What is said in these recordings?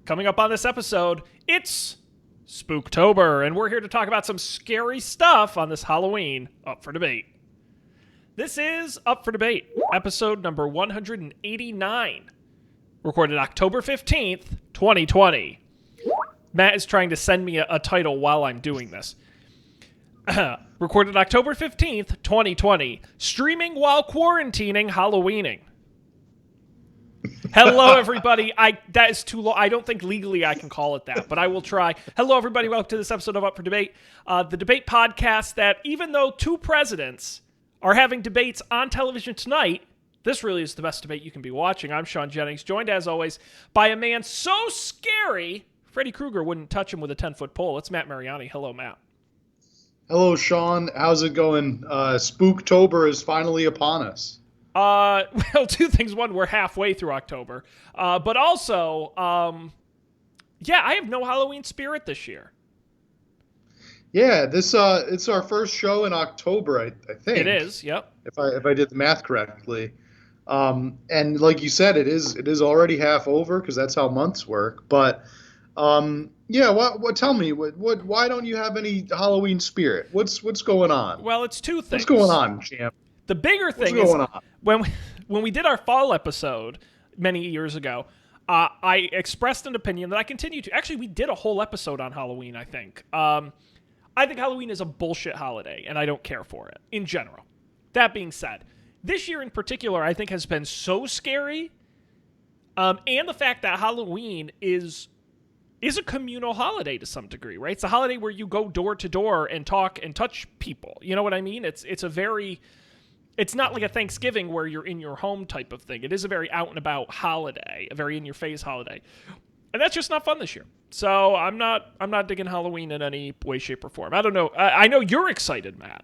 Coming up on this episode, it's Spooktober, and we're here to talk about some scary stuff on this Halloween Up for Debate. This is Up for Debate, episode number 189, recorded October 15th, 2020. Matt is trying to send me a title while I'm doing this. Recorded October 15th, 2020, streaming while quarantining Halloweening. Hello, everybody. That is too long. I don't think legally I can call it that, but I will try. Hello, everybody. Welcome to this episode of Up for Debate, the debate podcast that, even though two presidents are having debates on television tonight, this really is the best debate you can be watching. I'm Sean Jennings, joined as always by a man so scary, Freddy Krueger wouldn't touch him with a 10-foot pole. It's Matt Mariani. Hello, Matt. Hello, Sean. How's it going? Spooktober is finally upon us. Well, two things. One, we're halfway through October. But also, I have no Halloween spirit this year. Yeah, it's our first show in October, I think. It is, yep. If I did the math correctly. And like you said, it is already half over because that's how months work. But tell me, why don't you have any Halloween spirit? What's going on? Well, it's two things. What's going on, champ? The bigger thing is when we did our fall episode many years ago, I expressed an opinion that I continue to. Actually, we did a whole episode on Halloween, I think. I think Halloween is a bullshit holiday, and I don't care for it in general. That being said, this year in particular, I think has been so scary, and the fact that Halloween is a communal holiday to some degree, right? It's a holiday where you go door to door and talk and touch people. You know what I mean? It's not like a Thanksgiving where you're in your home type of thing. It is a very out and about holiday, a very in your face holiday. And that's just not fun this year. So I'm not digging Halloween in any way, shape, or form. I don't know. I know you're excited, Matt.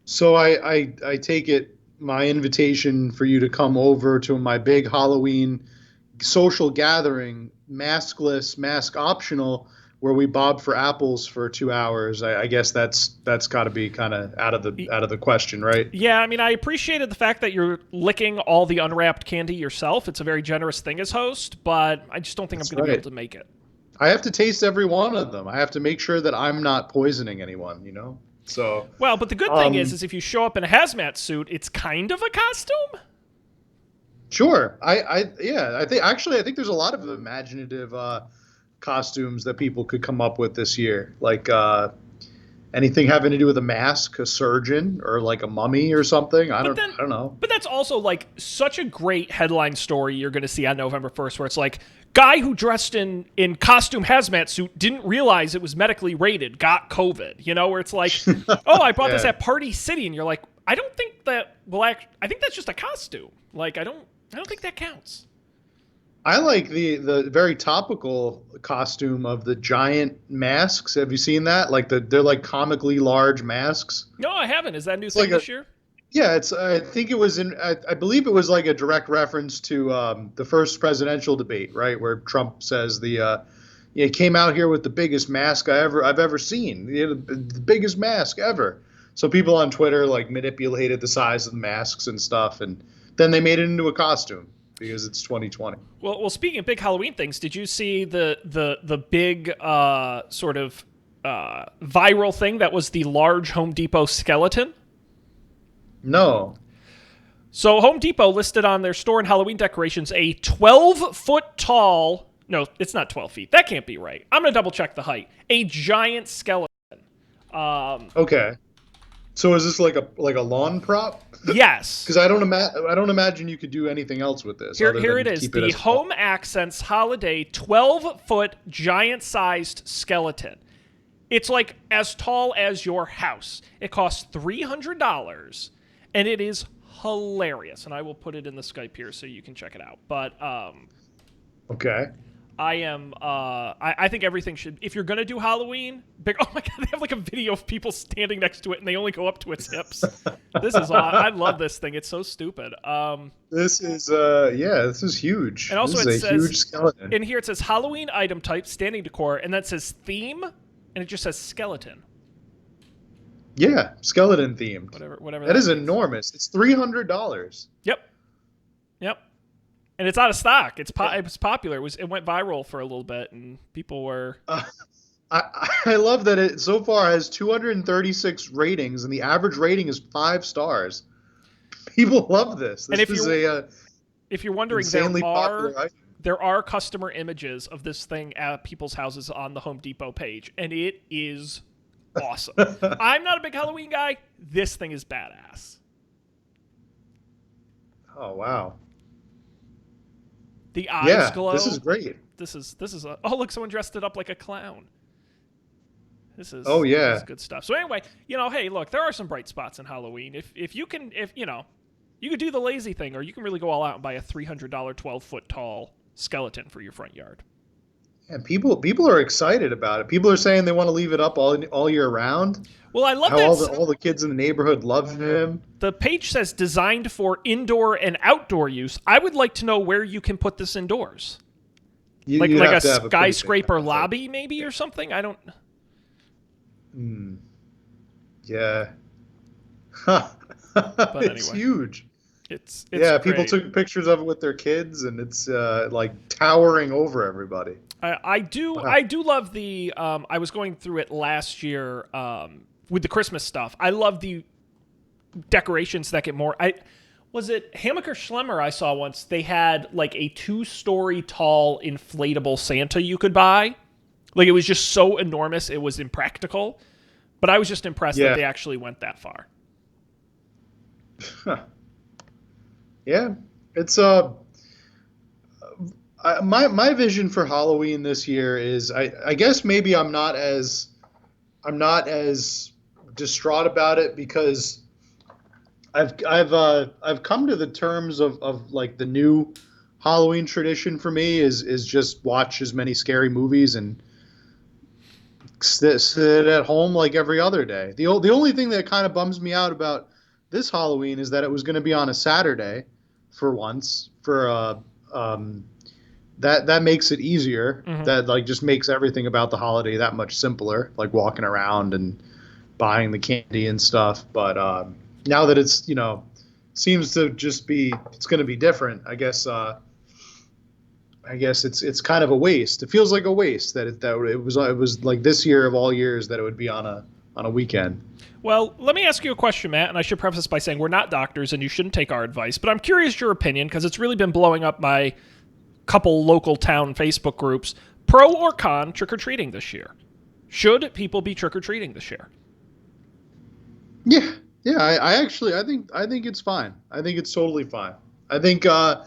So I take it my invitation for you to come over to my big Halloween social gathering, maskless, mask optional, where we bob for apples for 2 hours. I guess that's got to be kind of out of the question, right? Yeah, I mean, I appreciated the fact that you're licking all the unwrapped candy yourself. It's a very generous thing as host, but I just don't think I'm going to be able to make it. I have to taste every one of them. I have to make sure that I'm not poisoning anyone, So well, but the good thing is if you show up in a hazmat suit, it's kind of a costume. Sure, I think there's a lot of imaginative costumes that people could come up with this year, like anything having to do with a mask, a surgeon, or like a mummy or something. I don't know. But that's also like such a great headline story you're going to see on November 1st, where it's like, guy who dressed in costume hazmat suit didn't realize it was medically rated, got COVID. Where it's like, oh, I bought this at Party City, and you're like, I don't think that I think that's just a costume. Like, I don't think that counts. I like the very topical costume of the giant masks. Have you seen that? Like they're like comically large masks. No, I haven't. Is that a new thing this year? Yeah, I think it was I believe it was like a direct reference to the first presidential debate, right, where Trump says he came out here with the biggest mask I've ever seen, the biggest mask ever. So people on Twitter like manipulated the size of the masks and stuff, and then they made it into a costume. Because it's 2020. Well, speaking of big Halloween things, did you see the big sort of viral thing that was the large Home Depot skeleton? No. So Home Depot listed on their store and Halloween decorations a 12-foot tall. No, it's not 12 feet. That can't be right. I'm gonna double check the height. A giant skeleton. Okay. So is this like a lawn prop? Yes. Because I don't imagine you could do anything else with this. Here it is. The Home Accents Holiday 12-foot giant-sized skeleton. It's like as tall as your house. It costs $300, and it is hilarious. And I will put it in the Skype here so you can check it out. But okay. I think everything should, if you're going to do Halloween, oh my God, they have like a video of people standing next to it and they only go up to its hips. This is I love this thing. It's so stupid. This is huge. And also this is a huge skeleton. In here it says Halloween item type, standing decor, and that says theme, and it just says skeleton. Yeah, skeleton themed. Whatever. That is enormous. It's $300. Yep. and it's out of stock. It was popular. It went viral for a little bit, and people were. I love that it so far has 236 ratings, and the average rating is 5 stars. People love this. And This is a if you're wondering, insanely popular item. there are customer images of this thing at people's houses on the Home Depot page, and it is awesome. I'm not a big Halloween guy. This thing is badass. Oh wow! The eyes glow. This is great. This is oh look, someone dressed it up like a clown. This is This is good stuff. So anyway, hey, look, there are some bright spots in Halloween. If you can you could do the lazy thing, or you can really go all out and buy a $300 12-foot tall skeleton for your front yard. And people are excited about it. People are saying they want to leave it up all year round. Well, I love how that all the kids in the neighborhood love him. The page says designed for indoor and outdoor use. I would like to know where you can put this indoors. Like a skyscraper lobby, maybe, or something. I don't. Yeah. But it's anyway, huge. It's yeah. great. People took pictures of it with their kids, and it's like towering over everybody. I do love the. I was going through it last year with the Christmas stuff. I love the decorations that get more. Was it Hammacher Schlemmer I saw once? They had like a 2-story tall inflatable Santa you could buy. Like, it was just so enormous, it was impractical. But I was just impressed that they actually went that far. Yeah, it's my vision for Halloween this year is I guess maybe I'm not as distraught about it because I've come to the terms of like the new Halloween tradition for me is just watch as many scary movies and sit at home like every other day. The only thing that kind of bums me out about this Halloween is that it was going to be on a Saturday for once. That makes it easier. Mm-hmm. That like just makes everything about the holiday that much simpler, like walking around and buying the candy and stuff. But now that it's seems to just be it's going to be different. I guess it's kind of a waste. It feels like a waste that it was like this year of all years that it would be on a weekend. Well, let me ask you a question, Matt, and I should preface by saying we're not doctors and you shouldn't take our advice, but I'm curious your opinion because it's really been blowing up my couple local town Facebook groups. Pro or con trick-or-treating this year? Should people be trick-or-treating this year? Yeah. I think it's fine. I think it's totally fine. I think the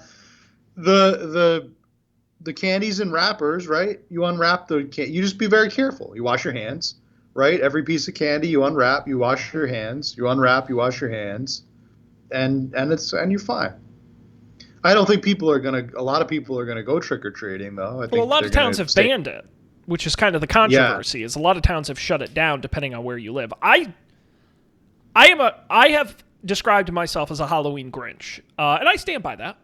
candies and wrappers, right? You unwrap you just be very careful. You wash your hands, right? Every piece of candy you unwrap, you wash your hands. You unwrap, you wash your hands, and you're fine. I don't think a lot of people are gonna go trick or treating though. Well, a lot of towns have banned it, which is kind of the controversy. Is a lot of towns have shut it down depending on where you live. I have described myself as a Halloween Grinch, and I stand by that.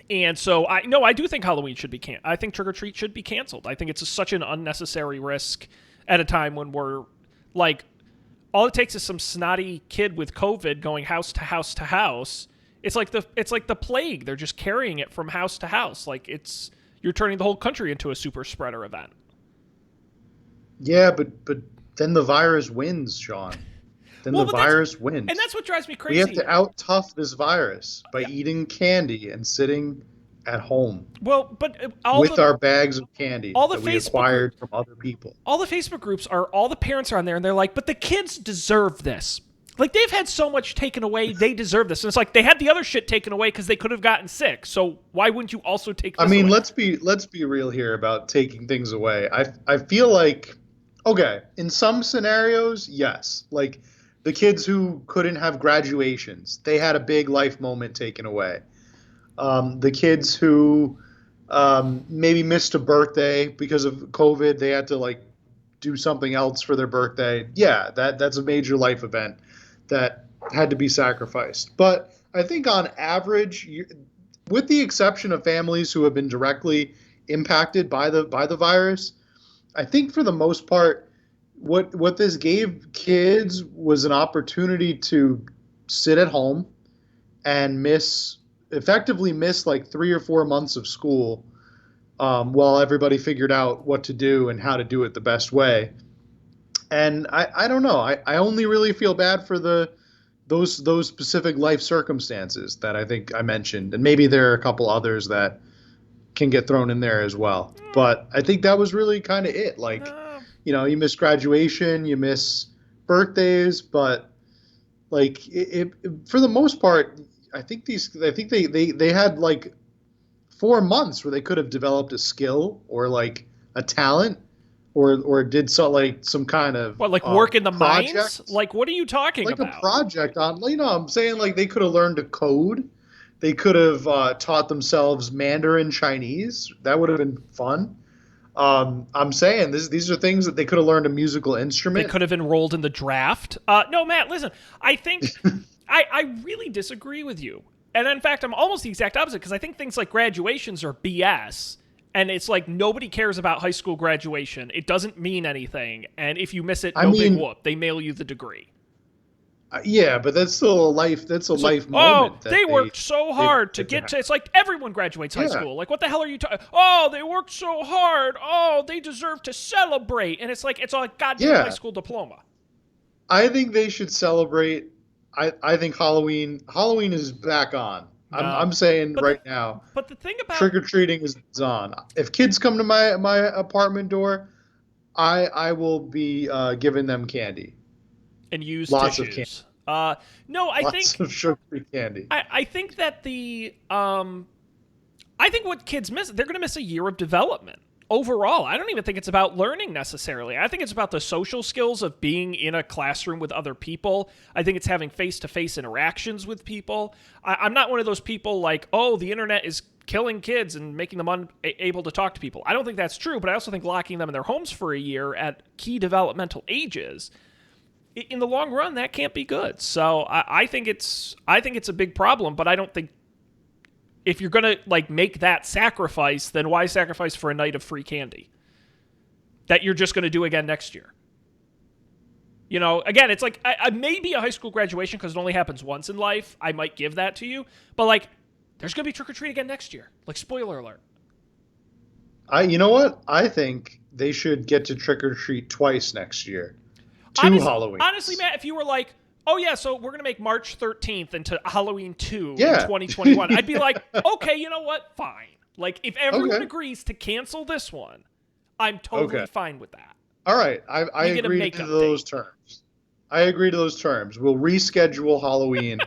And so I do think Halloween should be I think trick or treat should be canceled. I think it's such an unnecessary risk at a time when we're like, all it takes is some snotty kid with COVID going house to house to house. It's like the plague. They're just carrying it from house to house. Like you're turning the whole country into a super spreader event. Yeah, but then the virus wins, Sean. Then the virus wins. And that's what drives me crazy. We have to out-tough this virus by eating candy and sitting at home. Well, but with our bags of candy that we acquired from other people. All the Facebook groups all the parents are on there, and they're like, but the kids deserve this. Like, they've had so much taken away, they deserve this. And it's like, they had the other shit taken away because they could have gotten sick. So why wouldn't you also take this away? let's be real here about taking things away. I feel like, okay, in some scenarios, yes. Like, the kids who couldn't have graduations, they had a big life moment taken away. The kids who maybe missed a birthday because of COVID, they had to like do something else for their birthday. Yeah, that's a major life event that had to be sacrificed. But I think on average, with the exception of families who have been directly impacted by the virus, I think for the most part, what this gave kids was an opportunity to sit at home and miss effectively missed like 3 or 4 months of school while everybody figured out what to do and how to do it the best way. And I don't know. I only really feel bad for those specific life circumstances that I think I mentioned, and maybe there are a couple others that can get thrown in there as well. But I think that was really kind of it. Like, you miss graduation, you miss birthdays, but like for the most part, I think they had like 4 months where they could have developed a skill or like a talent or did some kind of What, like work in the project, mines? Like, what are you talking like a about? project on, I'm saying like they could have learned to code. They could have taught themselves Mandarin Chinese. That would have been fun. I'm saying these are things that they could have learned a musical They instrument. could have enrolled in the draft. No, Matt, listen. I think I really disagree with you. And in fact, I'm almost the exact opposite because I think things like graduations are BS. And it's like nobody cares about high school graduation. It doesn't mean anything. And if you miss it, I no big mean, whoop. They mail you the degree. yeah, but that's still a life. That's a It's like, life oh, moment that they worked so hard to get to get to. have. It's like everyone graduates high Yeah, school. Like, what the hell are you talking? Oh, they worked so hard. Oh, they deserve to celebrate. And it's like it's a goddamn high yeah. school diploma. I think they should celebrate. I think Halloween is back on. No, I'm saying but the right now, but the thing about trick or treating is on. If kids come to my apartment door, I will be giving them candy, and used lots of candy, tissues. No, I lots think of sugary candy. I think that I think what kids miss, they're going to miss a year of development. Overall, I don't even think it's about learning necessarily. I think it's about the social skills of being in a classroom with other people. I think it's having face-to-face interactions with people. I'm not one of those people like, oh, the internet is killing kids and making them unable to talk to people. I don't think that's true, but I also think locking them in their homes for a year at key developmental ages, in the long run, that can't be good. So I think it's a big problem, but I don't think if you're gonna like make that sacrifice, then why sacrifice for a night of free candy that you're just gonna do again next year? Again, it's like maybe a high school graduation because it only happens once in life. I might give that to you, but like, there's gonna be trick or treat again next year. Like, spoiler alert. You know what? I think they should get to trick or treat twice next year. Two Halloweens. Honestly, Matt, if you were like, oh yeah, so we're gonna make March 13th into Halloween 2 in Yeah. 2021, I'd be like, okay, you know what? Fine. Like, if everyone Okay. agrees to cancel this one, I'm totally Okay. fine with that. All right. I You get a agree to makeup those date. terms. I agree to those terms. We'll reschedule Halloween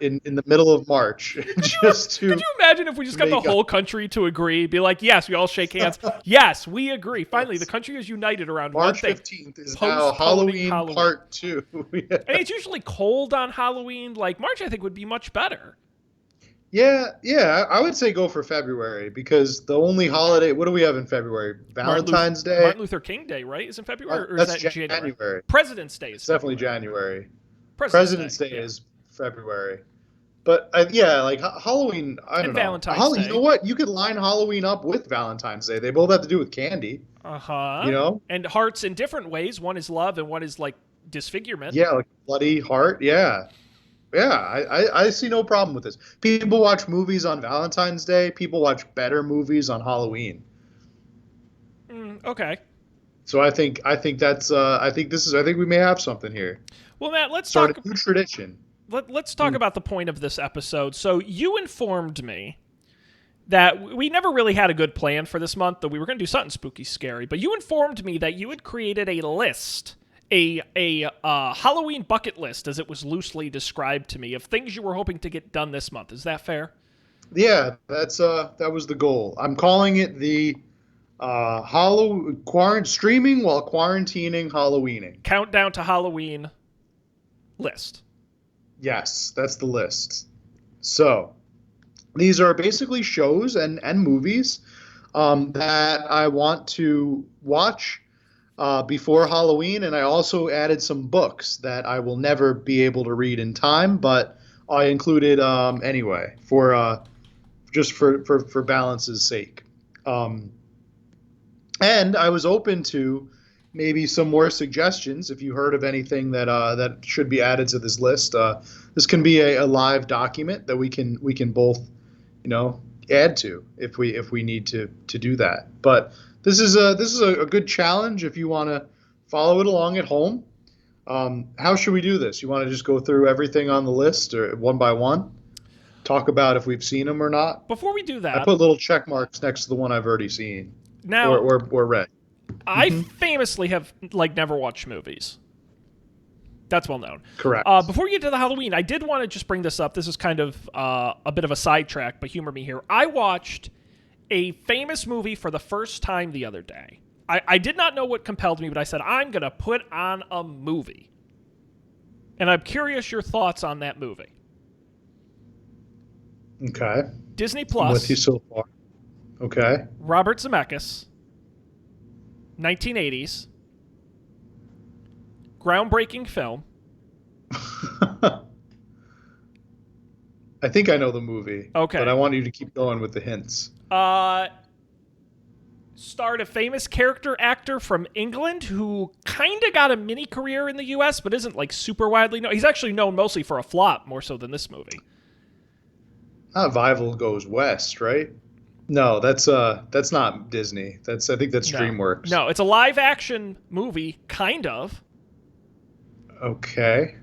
in the middle of March just Could to you imagine if we just got the make up. whole country to agree? Be like, yes, we all shake hands. Yes, we agree. Finally, the country is united around one March thing. 15th is now Postponing Halloween Part 2. Yeah. And it's usually cold on Halloween. Like, March, I think, would be much better. Yeah. I would say go for February because the only holiday. What do we have in February? Valentine's Day. Martin Luther King Day, right? Is in February, or is That's that in January. President's Day is It's definitely February. January. President's Day yeah. is February. But yeah, like Halloween, I don't And know. Valentine's Day. You know what? You could line Halloween up with Valentine's Day. They both have to do with candy. Uh-huh. And hearts in different ways. One is love and one is like disfigurement. Yeah, like bloody heart. Yeah. I see no problem with this. People watch movies on Valentine's Day. People watch better movies on Halloween. Okay. So I think we may have something here. Well, Matt, let's Start talk. a new tradition. Let's talk about the point of this episode. So you informed me that we never really had a good plan for this month, that we were going to do something spooky, scary. But you informed me that you had created a list, a Halloween bucket list, as it was loosely described to me, of things you were hoping to get done this month. Is that fair? Yeah, that was the goal. I'm calling it the streaming while quarantining Halloweening. Countdown to Halloween list. Yes, that's the list. So these are basically shows and movies that I want to watch before Halloween, and I also added some books that I will never be able to read in time, but I included anyway for just for balance's sake. And I was open to maybe some more suggestions if you heard of anything that should be added to this list. This can be a live document that we can both, add to if we need to do that. But this is a good challenge if you want to follow it along at home. How should we do this? You want to just go through everything on the list or one by one? Talk about if we've seen them or not. Before we do I that, put little check marks next to the one I've already seen or now or read. I famously have never watched movies. That's well known. Correct. Before we get to the Halloween, I did want to just bring this up. This is kind of a bit of a sidetrack, but humor me here. I watched a famous movie for the first time the other day. I did not know what compelled me, but I said, I'm going to put on a movie. And I'm curious your thoughts on that movie. Okay. Disney I'm with you Plus, so far. Okay. Robert Zemeckis, 1980s, groundbreaking film. I think I know the movie. Okay. But I want you to keep going with the hints. Starred a famous character actor from England who kind of got a mini career in the U.S., but isn't super widely known. He's actually known mostly for a flop more so than this movie. Vival Goes West, right? No, that's not Disney. I think that's DreamWorks. No, it's a live action movie, kind of. Okay.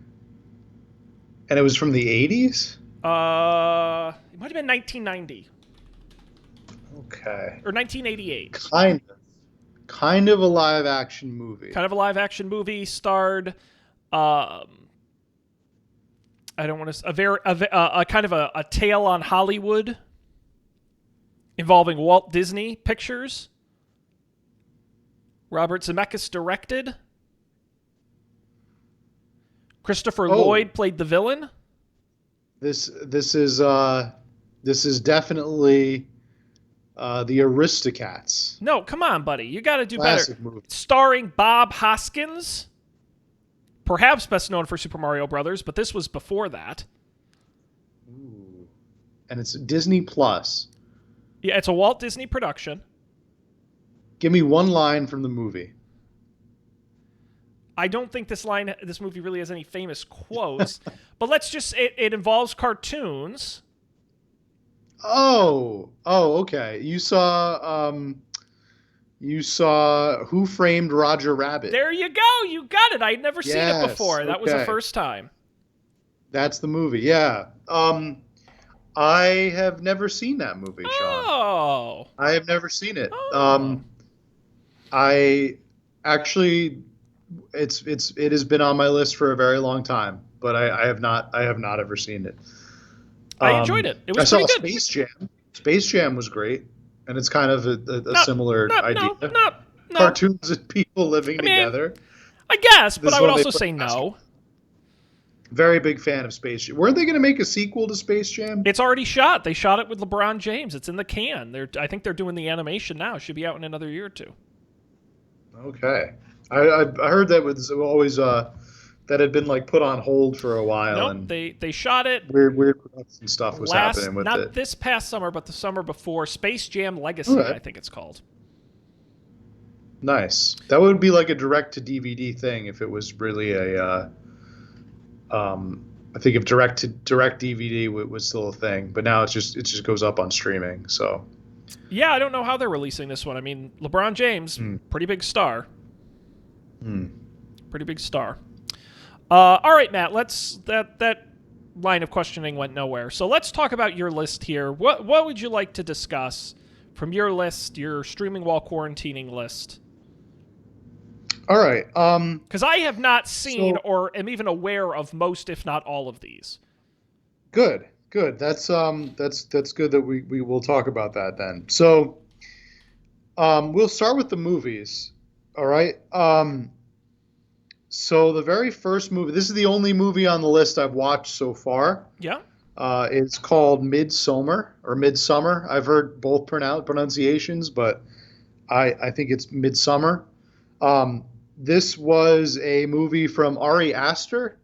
And it was from the 80s? It might have been 1990. Okay. Or 1988. Kind of a live action movie. Kind of a live action movie starred I don't want to a kind of a tale on Hollywood involving Walt Disney Pictures. Robert Zemeckis directed. Christopher Lloyd played the villain. This is definitely the Aristocats. No, come on, buddy. You got to do Classic better. movie. Starring Bob Hoskins, perhaps best known for Super Mario Brothers, but this was before that. Ooh. And it's Disney Plus. Yeah, it's a Walt Disney production. Give me one line from the movie. I don't think this movie really has any famous quotes, but let's just, it involves cartoons. Oh, okay. You saw Who Framed Roger Rabbit. There you go. You got it. I'd never seen it before. That was the first time. That's the movie. Yeah. I have never seen that movie, Sean. Oh. I have never seen it. Oh. I actually, it has been on my list for a very long time, but I have not ever seen it. I enjoyed it. It was pretty good. Space Jam. Space Jam was great, and it's kind of a similar idea. No. Cartoons and people living together. I guess, but I would also say no. Very big fan of Space Jam. Weren't they going to make a sequel to Space Jam? It's already shot. They shot it with LeBron James. It's in the can. I think they're doing the animation now. It should be out in another year or two. Okay. I heard that was always that had been put on hold for a while. Nope, and they shot it. Weird production stuff was happening with it. Not this past summer, but the summer before. Space Jam Legacy, I think it's called. Nice. That would be like a direct to DVD thing if it was really a. I think if direct DVD was still a thing, but now it just goes up on streaming. So. Yeah, I don't know how they're releasing this one. I mean, LeBron James, pretty big star. Pretty big star. All right, Matt. That line of questioning went nowhere. So let's talk about your list here. What would you like to discuss from your list, your streaming while quarantining list? All right. Because I have not seen or am even aware of most, if not all, of these. Good. That's good that we will talk about that then. So, we'll start with the movies. All right. So the very first movie. This is the only movie on the list I've watched so far. Yeah. It's called Midsummer or Midsummer. I've heard both pronunciations, but I think it's Midsummer. This was a movie from Ari Aster.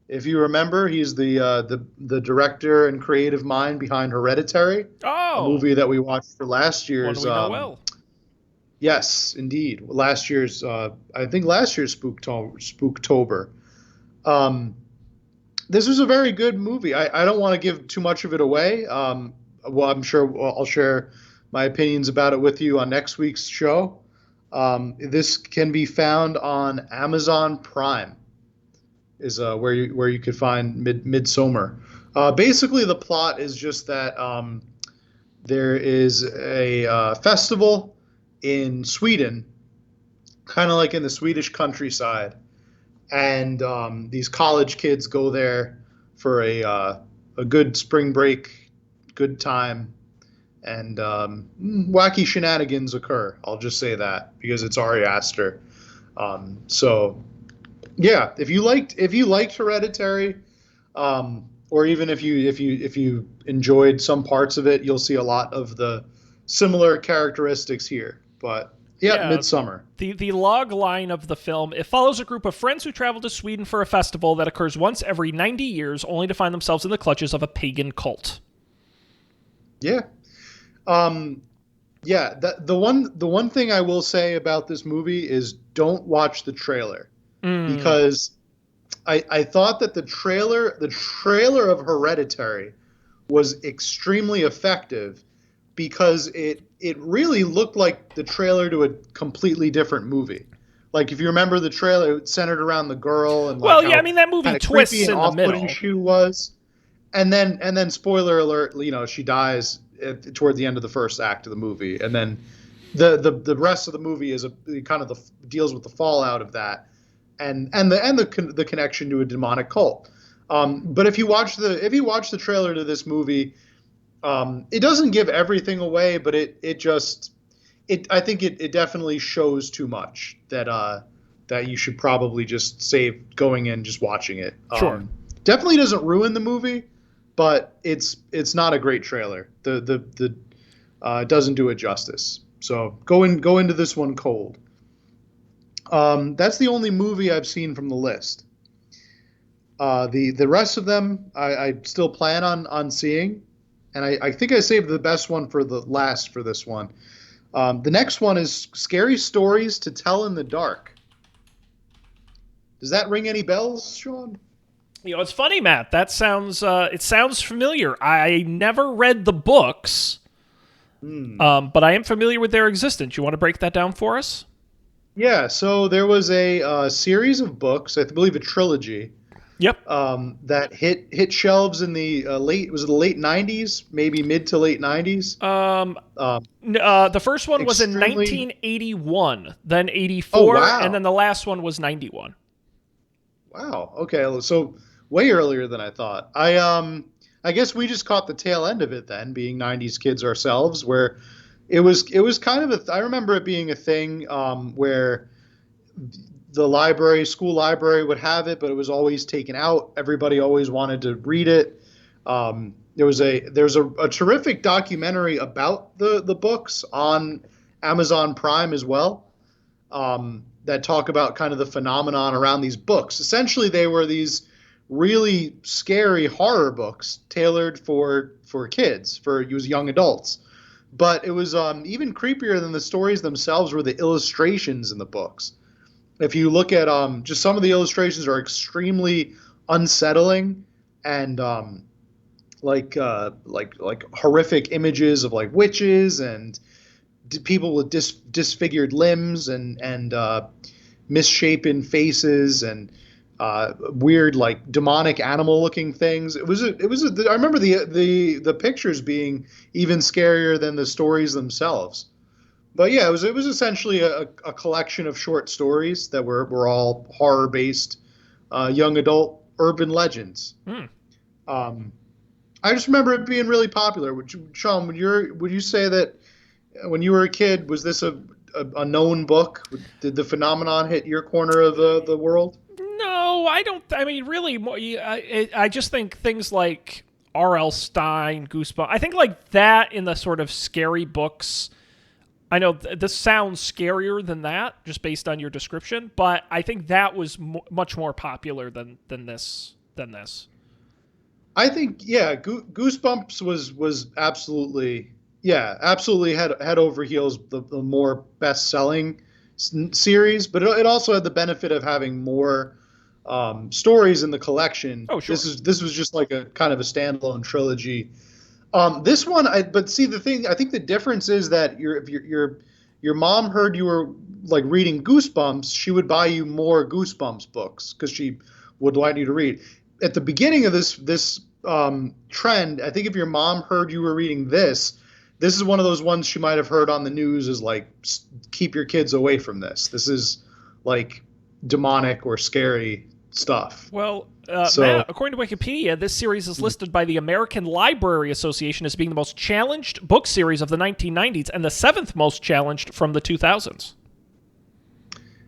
If you remember, he's the director and creative mind behind Hereditary, a movie that we watched for last year's. One we know well. Yes, indeed. Last year's, I think last year's Spooktober. Um, this was a very good movie. I don't want to give too much of it away. Well, I'm sure I'll share my opinions about it with you on next week's show. This can be found on Amazon Prime. Is where you could find Midsummer. Basically, the plot is just that there is a festival in Sweden, kind of like in the Swedish countryside, and these college kids go there for a good spring break, good time, and wacky shenanigans occur. I'll just say that because it's Ari Aster. So yeah, if you liked Hereditary, or even if you enjoyed some parts of it, you'll see a lot of the similar characteristics here. But yeah, Yeah, Midsummer. the log line of the film, it follows a group of friends who travel to Sweden for a festival that occurs once every 90 years, only to find themselves in the clutches of a pagan cult. Yeah. Yeah, the one thing I will say about this movie is don't watch the trailer, because I thought that the trailer of Hereditary was extremely effective, because it really looked like the trailer to a completely different movie. Like, if you remember the trailer, it centered around the girl and like Well, yeah, I how mean, that movie kind of twists creepy and in the off-putting middle. she was, and then spoiler alert, she dies toward the end of the first act of the movie, and then the rest of the movie is deals with the fallout of that, and the connection to a demonic cult. But if you watch the trailer to this movie, it doesn't give everything away, but I think it definitely shows too much that you should probably just save going in, just watching it. Sure. Definitely doesn't ruin the movie, but it's not a great trailer. The It doesn't do it justice. So go into this one cold. That's the only movie I've seen from the list. The rest of them I still plan on seeing, and I think I saved the best one for the last for this one. The next one is Scary Stories to Tell in the Dark. Does that ring any bells, Sean? It's funny, Matt. That sounds it sounds familiar. I never read the books, but I am familiar with their existence. You want to break that down for us? Yeah, so there was a series of books, I believe a trilogy, Yep. that hit shelves in the late '90s, maybe mid to late '90s. The first one was in Extremely. 1981, then Oh 84, and wow, then the last one was 91. wow. Okay, so way earlier than I thought. I guess we just caught the tail end of it then, being '90s kids ourselves, where it was kind of I remember it being a thing, where the school library would have it, but it was always taken out. Everybody always wanted to read it. There's a terrific documentary about the books on Amazon Prime as well, that talk about kind of the phenomenon around these books. Essentially, they were these really scary horror books tailored for kids, for use young adults. But it was even creepier than the stories themselves were the illustrations in the books. If you look at just some of the illustrations are extremely unsettling, and like horrific images of like witches and people with disfigured limbs, and misshapen faces, and weird like demonic animal looking things. I remember the pictures being even scarier than the stories themselves. But yeah, it was essentially a collection of short stories that were all horror based, young adult urban legends. Hmm. Um, I just remember it being really popular. Sean, would you say that when you were a kid, was this a known book? Did the phenomenon hit your corner of the world? No, I don't. I mean, really, I just think things like R.L. Stein, Goosebumps. I think like that in the sort of scary books. I know this sounds scarier than that, just based on your description, but I think that was much more popular than this. I think, yeah, Goosebumps was absolutely, yeah, absolutely head over heels the more best selling series, but it also had the benefit of having more stories in the collection. Oh, sure. This was just like a kind of a standalone trilogy. This one, but see the thing, I think the difference is that if your mom heard you were like reading Goosebumps, she would buy you more Goosebumps books because she would like you to read. At the beginning of this trend, I think if your mom heard you were reading this is one of those ones she might have heard on the news is like, keep your kids away from this. This is like demonic or scary stuff. Well, So Matt, according to Wikipedia, this series is listed by the American Library Association as being the most challenged book series of the 1990s and the seventh most challenged from the 2000s.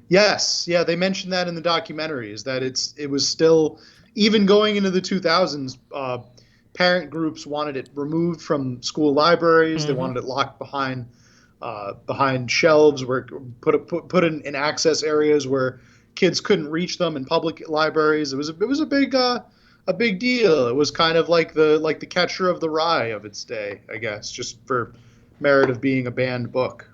yes, yeah, they mentioned that in the documentary is that it was still even going into the 2000s. Parent groups wanted it removed from school libraries. They wanted it locked behind shelves, where put in access areas where kids couldn't reach them in public libraries. It was a big deal. It was kind of like the Catcher of the Rye of its day, I guess, just for merit of being a banned book,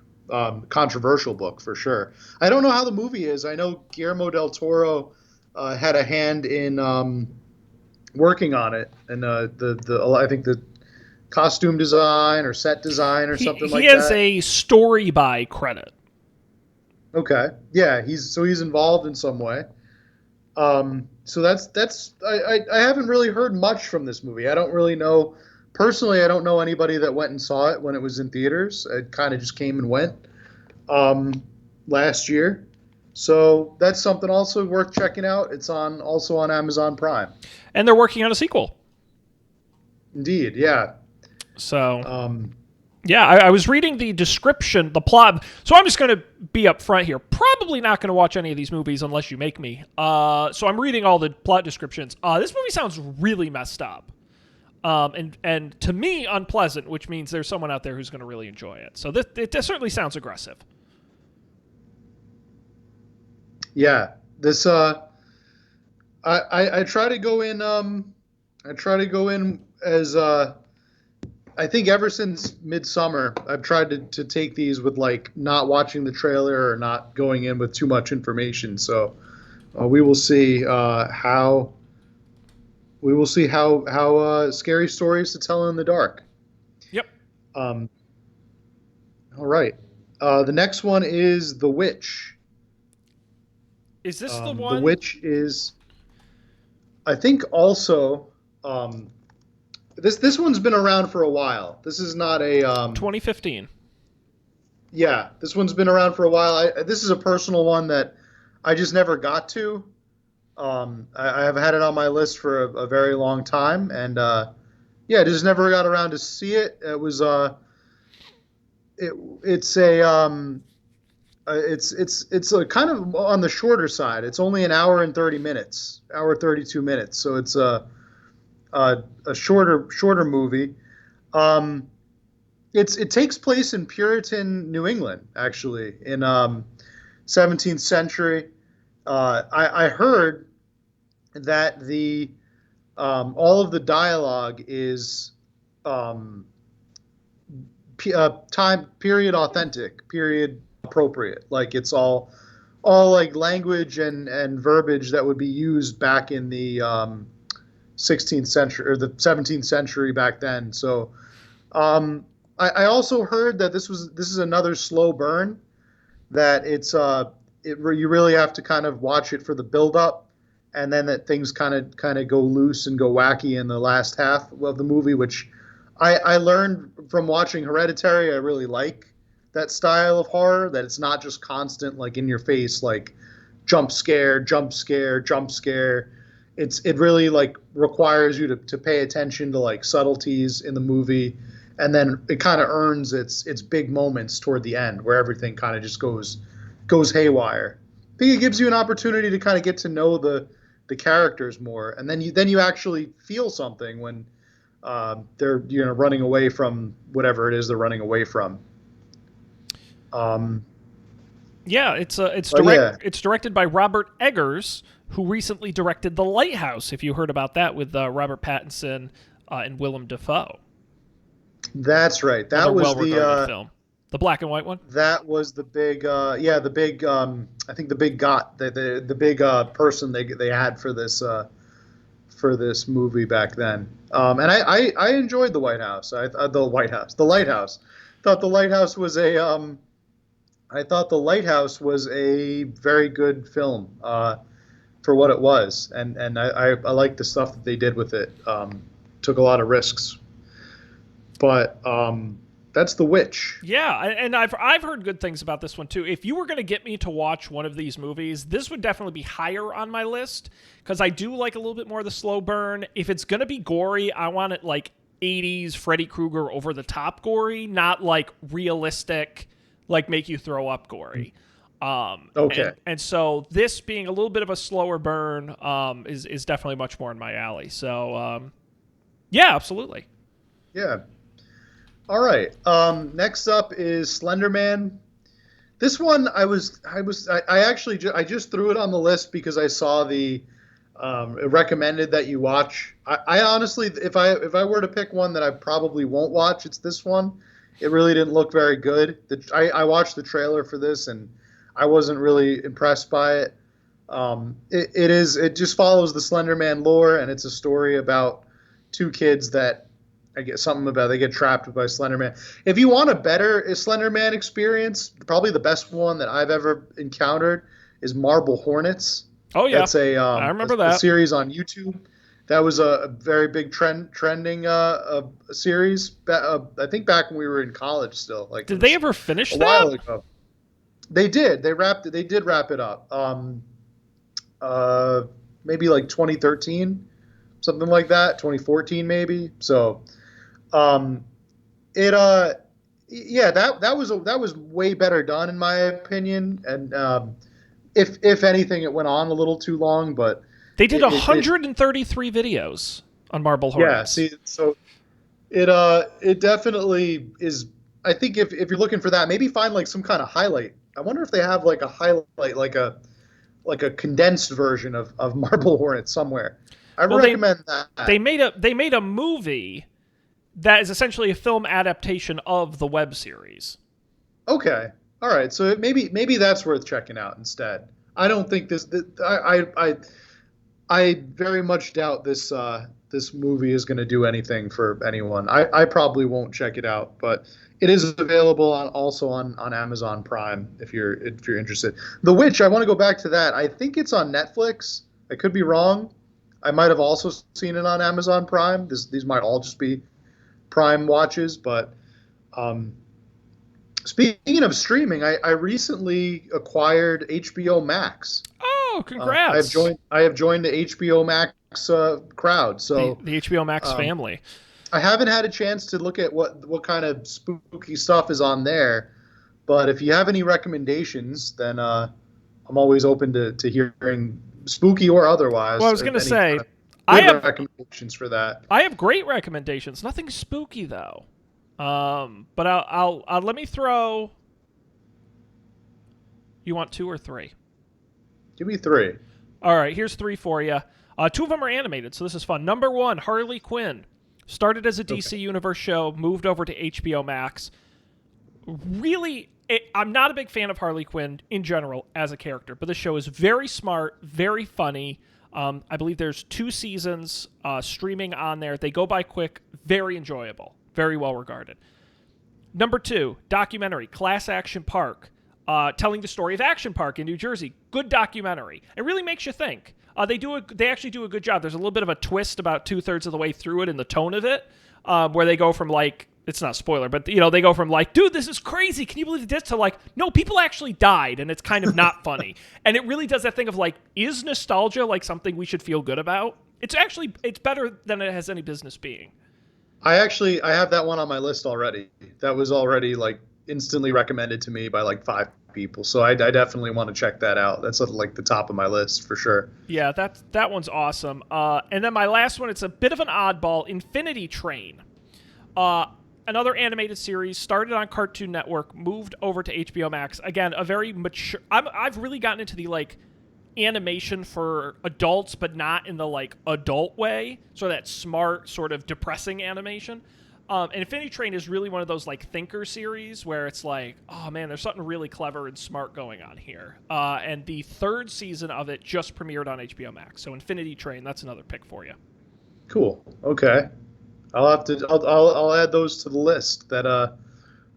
controversial book for sure. I don't know how the movie is. I know Guillermo del Toro had a hand in working on it, and I think the costume design or set design or something like that. He has a story by credit. Okay, yeah, he's involved in some way. So that's I haven't really heard much from this movie. I don't really know personally. I don't know anybody that went and saw it when it was in theaters. It kind of just came and went last year. So that's something also worth checking out. It's also on Amazon Prime. And they're working on a sequel. Indeed, yeah. So, yeah, I was reading the description, the plot. So I'm just going to be up front here. Probably not going to watch any of these movies unless you make me. So I'm reading all the plot descriptions. This movie sounds really messed up. And to me, unpleasant, which means there's someone out there who's going to really enjoy it. So it certainly sounds aggressive. Yeah, this I try to go in as I think ever since Midsummer I've tried to take these with like not watching the trailer or not going in with too much information. So we will see how scary stories to tell in the dark. Yep. All right. The next one is The Witch. Is this the one? The Witch is, I think, also this one's been around for a while. This is not a 2015. Yeah, this one's been around for a while. This is a personal one that I just never got to. I have had it on my list for a very long time, and yeah, I just never got around to see it. It was it's a kind of on the shorter side. It's only an hour and 30 minutes, hour 32 minutes. So it's a shorter movie. It takes place in Puritan New England, actually, in 17th century. I heard that the all of the dialogue is time period authentic, period appropriate. Like it's all like language and verbiage that would be used back in the 16th century or the 17th century back then. So I also heard that this is another slow burn, that you really have to kind of watch it for the build up, and then that things kind of go loose and go wacky in the last half of the movie, which I learned from watching Hereditary. I really like that style of horror, that it's not just constant, like in your face, like jump scare, jump scare, jump scare. It really like requires you to pay attention to like subtleties in the movie, and then it kind of earns its big moments toward the end where everything kind of just goes haywire. I think it gives you an opportunity to kind of get to know the characters more, and then you actually feel something when they're running away from whatever it is they're running away from. Yeah, it's directed by Robert Eggers, who recently directed The Lighthouse. If you heard about that with Robert Pattinson and Willem Dafoe. That's right. Another That was well-regarded film. The black and white one? that was the big the big I think the big got the big person they had for this movie back then. And I enjoyed the White House. The Lighthouse. Thought the Lighthouse was a I thought the Lighthouse was a very good film for what it was, and I like the stuff that they did with it. Took a lot of risks, but that's The Witch. Yeah, and I've heard good things about this one too. If you were going to get me to watch one of these movies, this would definitely be higher on my list because I do like a little bit more of the slow burn. If it's going to be gory, I want it like 80s Freddy Krueger over the top gory, not like realistic, like make you throw up gory. Okay. And so this being a little bit of a slower burn is definitely much more in my alley. So yeah, absolutely. Yeah. All right. Next up is Slender Man. This one I just threw it on the list because I saw it recommended that you watch. I honestly, if I were to pick one that I probably won't watch, it's this one. It really didn't look very good. I watched the trailer for this and I wasn't really impressed by it. It just follows the Slender Man lore, and it's a story about two kids that I get something about they get trapped by Slender Man. If you want a better Slender Man experience, probably the best one that I've ever encountered is Marble Hornets. Oh yeah, that's I remember that a series on YouTube. That was a very big trending series. I think back when we were in college still. Like, did they ever finish a that? while ago? They did. They did wrap it up. Maybe like 2013, something like that. 2014 maybe. So, that was way better done in my opinion. And if anything, it went on a little too long, but they did 133 videos on Marble Hornets. Yeah. See, so it definitely is. I think if you're looking for that, maybe find like some kind of highlight. I wonder if they have like a highlight, like a condensed version of Marble Hornets somewhere. I recommend that. They made a movie that is essentially a film adaptation of the web series. Okay, all right. So maybe that's worth checking out instead. I don't think I very much doubt this movie is going to do anything for anyone. I probably won't check it out, but it is available also on Amazon Prime if you're interested. The Witch, I want to go back to that. I think it's on Netflix. I could be wrong. I might have also seen it on Amazon Prime. These might all just be Prime watches, but speaking of streaming, I recently acquired HBO Max. Oh, congrats! I have joined the HBO Max crowd. So the HBO Max family. I haven't had a chance to look at what kind of spooky stuff is on there, but if you have any recommendations, then I'm always open to hearing spooky or otherwise. Well, I was going to say, I have recommendations for that. I have great recommendations. Nothing spooky though. But I'll let me throw. You want 2 or 3? Give me 3. All right, here's 3 for you. 2 of them are animated, so this is fun. Number 1, Harley Quinn. Started as a DC Universe show, moved over to HBO Max. Really, I'm not a big fan of Harley Quinn in general as a character, but the show is very smart, very funny. I believe there's 2 seasons streaming on there. They go by quick, very enjoyable, very well regarded. Number 2, documentary, Class Action Park, telling the story of Action Park in New Jersey. Good documentary. It really makes you think. They actually do a good job. There's a little bit of a twist about 2/3 of the way through it in the tone of it, where they go from like, it's not a spoiler, but they go from like, dude, this is crazy, can you believe this, to like, no, people actually died, and it's kind of not funny. And it really does that thing of like, is nostalgia like something we should feel good about? It's better than it has any business being. I have that one on my list already. That was already like instantly recommended to me by like 5 people, so I definitely want to check that out. That's at like the top of my list for sure. Yeah, that one's awesome. And then my last one, it's a bit of an oddball, Infinity Train. Another animated series, started on Cartoon Network, moved over to HBO Max. Again, a very mature. I've really gotten into the like animation for adults, but not in the like adult way. So that smart, sort of depressing animation. Infinity Train is really one of those like thinker series where it's like, oh man, there's something really clever and smart going on here. And the third season of it just premiered on HBO Max. So Infinity Train, that's another pick for you. Cool. Okay. I'll have to. I'll add those to the list. That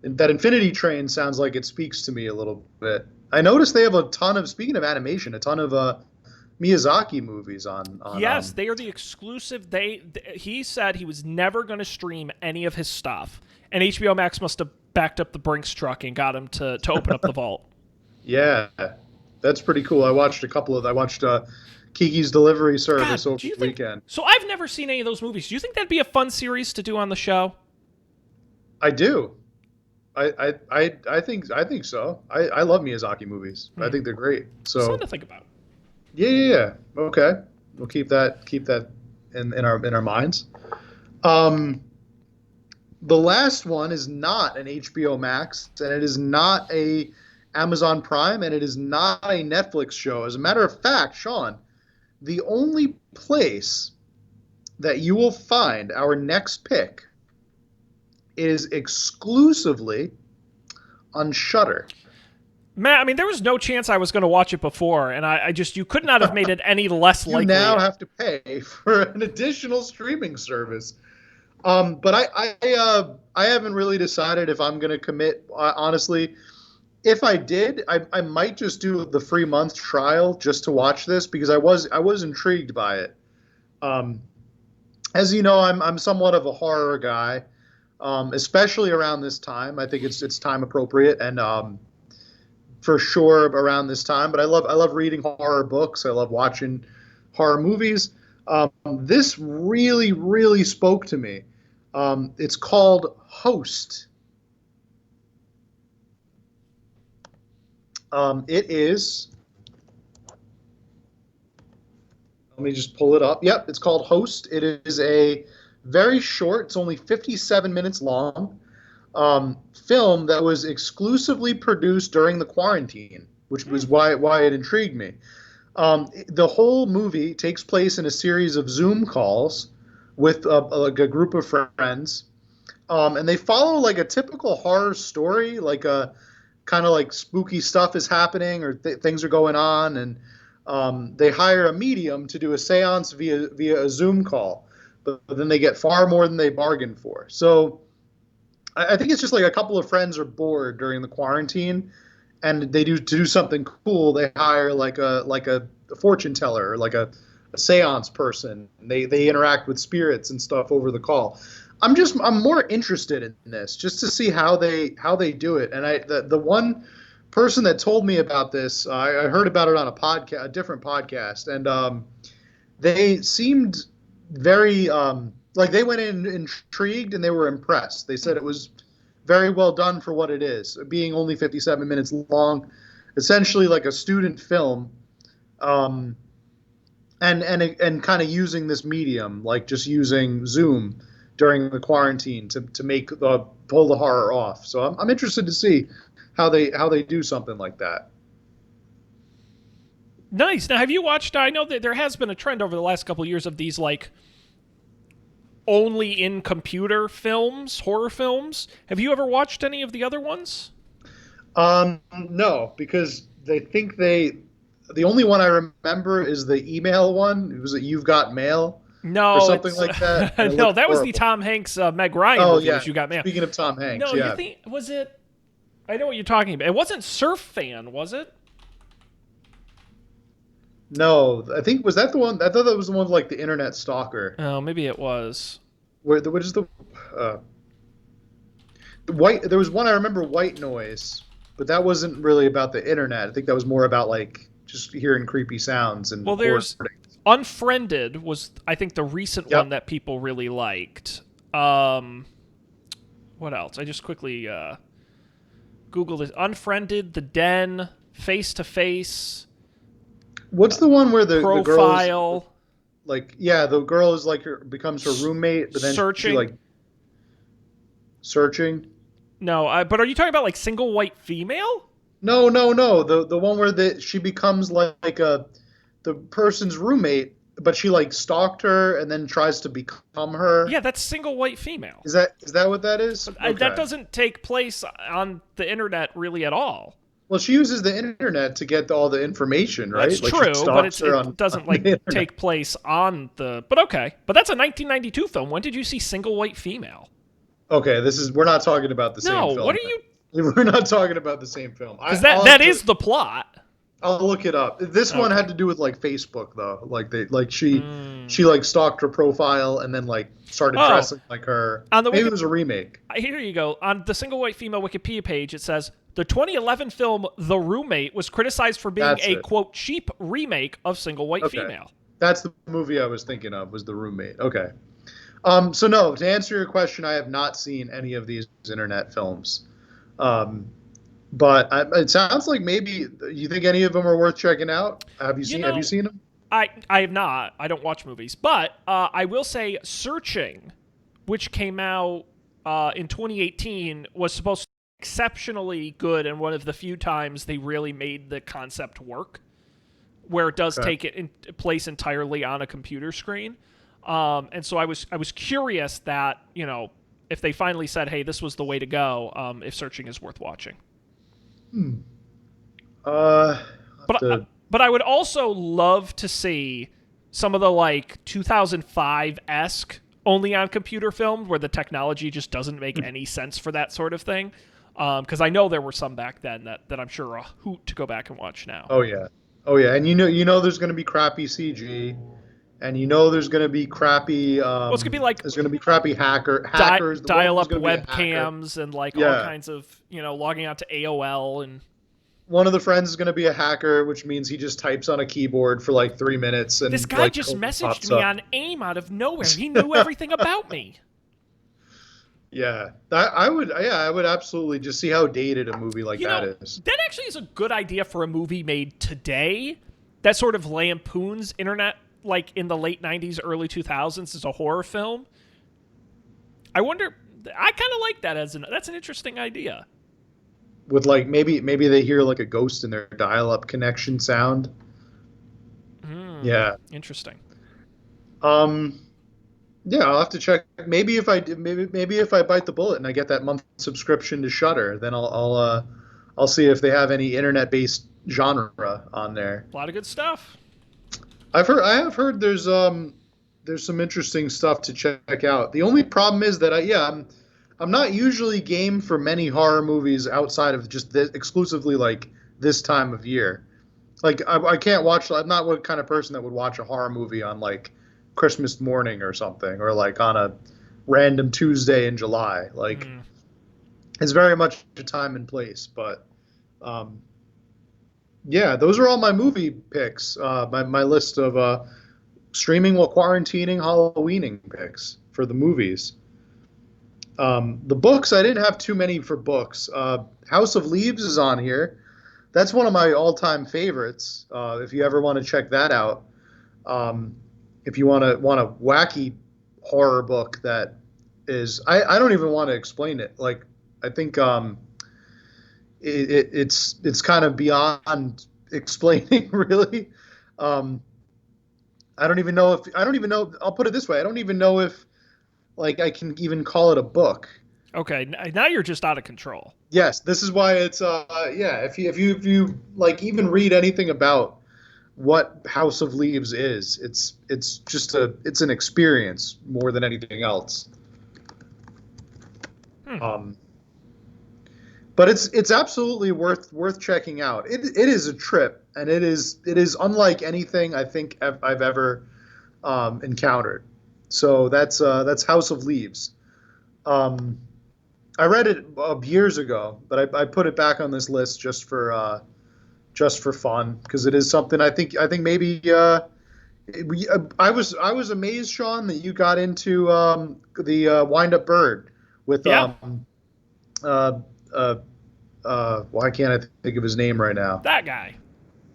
Infinity Train sounds like it speaks to me a little bit. I noticed they have a ton of. Speaking of animation, a ton of Miyazaki movies on. Yes, they are the exclusive. He said he was never going to stream any of his stuff, and HBO Max must have backed up the Brinks truck and got him to open up the vault. Yeah, that's pretty cool. I watched a couple of. I watched Kiki's Delivery Service over the weekend. So I've never seen any of those movies. Do you think that'd be a fun series to do on the show? I do. I think so. I love Miyazaki movies. I think they're great. So something to think about. Yeah. Okay, we'll keep that in our minds. The last one is not an HBO Max, and it is not a Amazon Prime, and it is not a Netflix show. As a matter of fact, Sean, the only place that you will find our next pick is exclusively on Shudder. Matt, I mean, there was no chance I was going to watch it before, and you could not have made it any less likely. You now have to pay for an additional streaming service. But I haven't really decided if I'm going to commit. Honestly, if I did, I might just do the free month trial just to watch this because I was intrigued by it. As you know, I'm somewhat of a horror guy, especially around this time. I think it's time appropriate and for sure around this time. But I love reading horror books. I love watching horror movies. This really, really spoke to me. It's called Host. It is. Let me just pull it up. Yep, it's called Host. It is a very short, it's only 57 minutes long, film that was exclusively produced during the quarantine, which was why it intrigued me. The whole movie takes place in a series of Zoom calls with a group of friends, and they follow like a typical horror story, like a kind of like spooky stuff is happening or things are going on, and they hire a medium to do a seance via a Zoom call, but then they get far more than they bargained for. So I think it's just like a couple of friends are bored during the quarantine, and to do something cool, they hire like a fortune teller or like a seance person. They interact with spirits and stuff over the call. I'm more interested in this just to see how they do it. And the one person that told me about this, I heard about it on a different podcast, and they seemed very like they went in intrigued and they were impressed. They said it was very well done for what it is, being only 57 minutes long, essentially like a student film, and kind of using this medium, like just using Zoom during the quarantine to pull the horror off. So I'm interested to see how they do something like that. Nice. Now, have you watched? I know that there has been a trend over the last couple of years of these like only in computer films, horror films. Have you ever watched any of the other ones? No, because they think the only one I remember is the email one. Was it You've Got Mail? No, or something like that. No, that was the Tom Hanks Meg Ryan movie. Yeah. You Got Mail. Speaking of Tom Hanks, no, yeah. You think was it? I know what you're talking about. It wasn't Surf Fan, was it? No, I think was that the one. I thought that was the one with like the internet stalker. Oh, maybe it was. What is the white? There was one I remember, White Noise, but that wasn't really about the internet. I think that was more about like just hearing creepy sounds and. Well, there's Unfriended was I think the recent one that people really liked. What else? I just quickly Googled it. Unfriended, The Den, Face to Face. What's the one where the Profile? The girl is like becomes her roommate, but then Searching. She like searching. No, but are you talking about like Single White Female? No. The one where she becomes like the person's roommate, but she like stalked her and then tries to become her. Yeah, that's single white female. Is that what that is? That Okay. doesn't take place on the internet really at all. Well, she uses the internet to get all the information, Well, that's right? Like she true, but stalks her it on doesn't the like internet. take place on the. But okay, but that's a 1992 film. When did you see Single White Female? Okay, we're not talking about the same No, what film. are you? We're not talking about the same film. Because I'll that have to, is the plot. I'll look it up. This one Okay. had to do with like Facebook though. She like stalked her profile and then like started Oh, dressing like her. on the Maybe it was a remake. here you go. On the Single White Female Wikipedia page, it says the 2011 film The Roommate was criticized for being That's a it. quote cheap remake of Single White Okay. Female. That's the movie I was thinking of, was The Roommate. Okay. So no, to answer your question, I have not seen any of these internet films. Um, but it sounds like maybe you think any of them are worth checking out. Have you seen them? I have not. I don't watch movies, but I will say Searching, which came out in 2018, was supposed to be exceptionally good and one of the few times they really made the concept work, where it does Okay. take it in place entirely on a computer screen. And so I was curious that if they finally said, hey, this was the way to go, if Searching is worth watching. I'll have But to, but I would also love to see some of the like 2005 esque only on computer film where the technology just doesn't make any sense for that sort of thing. Because I know there were some back then that I'm sure are a hoot to go back and watch now. oh yeah, oh yeah, and there's going to be crappy CG, and there's going to be crappy Well, it's gonna be like there's going to be crappy hackers. One of dial them's up going to be a hacker. webcams and like all Yeah. kinds of logging out to AOL and One of the friends is going to be a hacker, which means he just types on a keyboard for like 3 minutes and this guy like just code messaged pops me up. on AIM out of nowhere. He knew everything about me. Yeah, I would absolutely just see how dated a movie like that is. That actually is a good idea for a movie made today that sort of lampoons internet like in the late 90s, early 2000s as a horror film. I wonder, I kind of like that that's an interesting idea. With like maybe they hear like a ghost in their dial-up connection sound. Yeah. Interesting. Um. Yeah, I'll have to check. Maybe if I bite the bullet and I get that month subscription to Shudder, then I'll see if they have any internet-based genre on there. A lot of good stuff. I have heard there's some interesting stuff to check out. The only problem is that I'm not usually game for many horror movies outside of just exclusively like this time of year. Like I can't watch. I'm not what kind of person that would watch a horror movie on like Christmas morning or something, or like on a random Tuesday in July. Like it's very much a time and place. But yeah, those are all my movie picks. My list of streaming while quarantining, Halloweening picks for the movies. The books, I didn't have too many for books. House of Leaves is on here. That's one of my all-time favorites. If you ever want to check that out, if you want a wacky horror book that is, I don't even want to explain it. Like I think it's kind of beyond explaining, really. I don't even know. I'll put it this way. I don't even know if like I can even call it a book. Okay, now you're just out of control. Yes, this is why it's yeah. If you like even read anything about what House of Leaves is, it's just it's an experience more than anything else. But it's absolutely worth checking out. It is a trip, and it is unlike anything I think I've ever encountered. So that's House of Leaves. I read it years ago, but I put it back on this list just for fun because it is something I think maybe I was amazed, Sean, that you got into the Wind Up Bird with Yeah. Why can't I think of his name right now? That guy.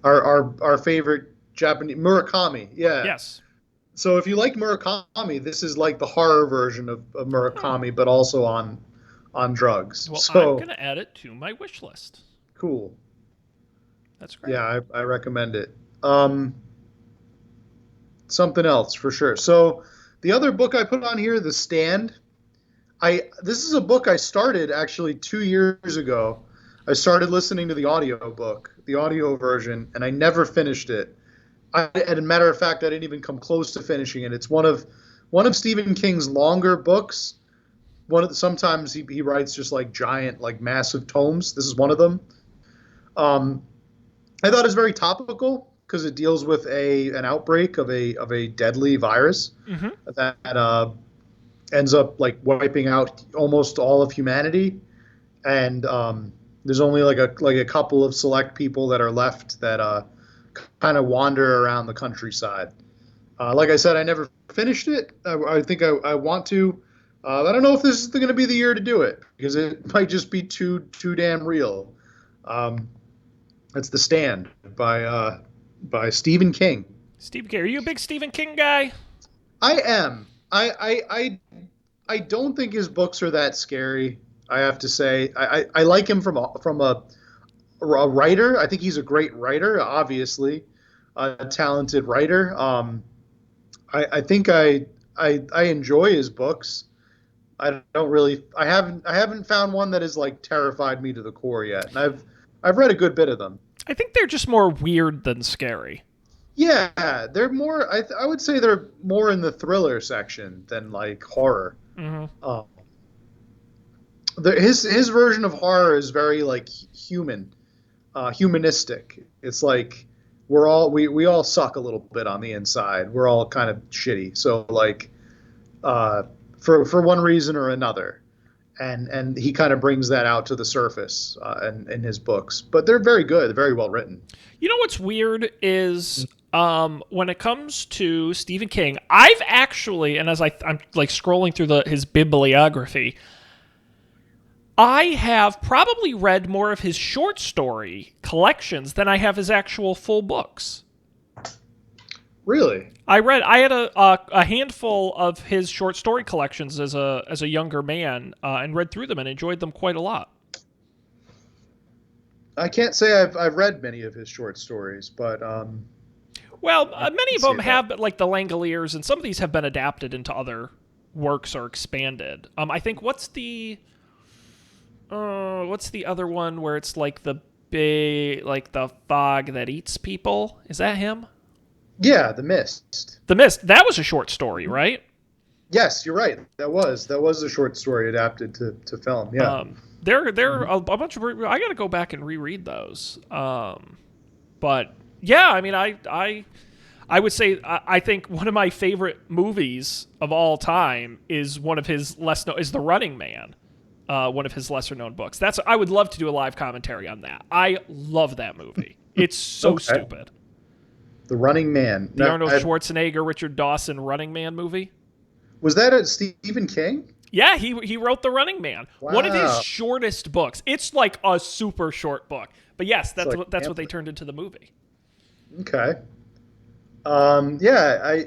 Our favorite Japanese Murakami. Yeah. Yes. So if you like Murakami, this is like the horror version of Murakami, but also on drugs. Well, so I'm gonna add it to my wish list. cool. That's great. Yeah, I recommend it. something else for sure. So the other book I put on here, The Stand. This is a book I started actually 2 years ago. I started listening to the audio book, the audio version, and I never finished it. As a matter of fact, I didn't even come close to finishing it. It's one of Stephen King's longer books. Sometimes he writes just like giant, like massive tomes. This is one of them. Um, I thought it was very topical because it deals with an outbreak of a deadly virus that ends up like wiping out almost all of humanity, and there's only like a couple of select people that are left that kind of wander around the countryside. Like I said, I never finished it. I think I want to. I don't know if this is going to be the year to do it because it might just be too damn real. It's The Stand by Stephen King. Stephen King, are you a big Stephen King guy? I am. I don't think his books are that scary. I have to say, I like him from a writer. I think he's a great writer, obviously, a talented writer. I think I enjoy his books. I haven't found one that has like terrified me to the core yet, and I've read a good bit of them. I think they're just more weird than scary. Yeah, they're more. I would say they're more in the thriller section than like horror. His version of horror is very like humanistic. It's like we all suck a little bit on the inside. We're all kind of shitty. So like, for one reason or another, and he kind of brings that out to the surface in his books. But they're very good, very well written. You know what's weird is when it comes to Stephen King, I've actually, and as I'm like scrolling through his bibliography, I have probably read more of his short story collections than I have his actual full books. Really? I had a handful of his short story collections as a younger man, and read through them and enjoyed them quite a lot. I can't say I've read many of his short stories, but many of them have, but like the Langoliers, and some of these have been adapted into other works or expanded. I think what's the other one where it's like the big, like the fog that eats people? Is that him? Yeah, The Mist. The Mist. That was a short story, right? Yes, you're right. That was a short story adapted to film. Yeah. There a bunch of. I got to go back and reread those. But yeah, I mean, I would say I think one of my favorite movies of all time is one of his is The Running Man. One of his lesser known books. I would love to do a live commentary on that. I love that movie. It's so stupid. The Running Man. The Arnold Schwarzenegger, Richard Dawson Running Man movie. Was that a Stephen King? Yeah, he wrote The Running Man. Wow. One of his shortest books. It's like a super short book. But yes, that's what they turned into the movie. Okay. Yeah,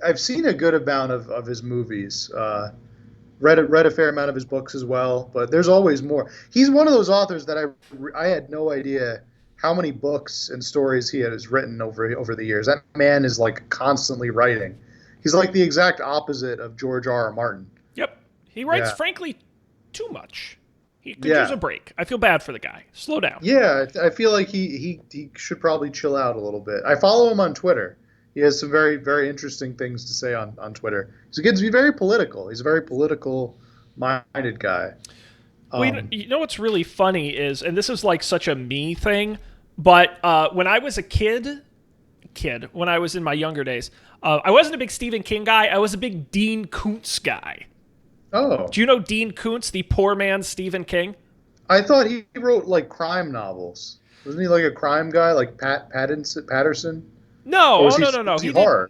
I've seen a good amount of his movies. Read a fair amount of his books as well, but there's always more. He's one of those authors that I had no idea how many books and stories he has written over the years. That man is like constantly writing. He's like the exact opposite of George R.R. Martin. Yep. He writes, frankly, too much. He could use a break. I feel bad for the guy. Slow down. Yeah, I feel like he should probably chill out a little bit. I follow him on Twitter. He has some very, very interesting things to say on Twitter. He's very political. He's a very political-minded guy. Well, you know what's really funny is, and this is like such a me thing, but when I was a kid, when I was in my younger days, I wasn't a big Stephen King guy. I was a big Dean Koontz guy. Oh. Do you know Dean Koontz, the poor man's Stephen King? I thought he wrote like crime novels. Wasn't he like a crime guy, like Patterson? No, no. He horror?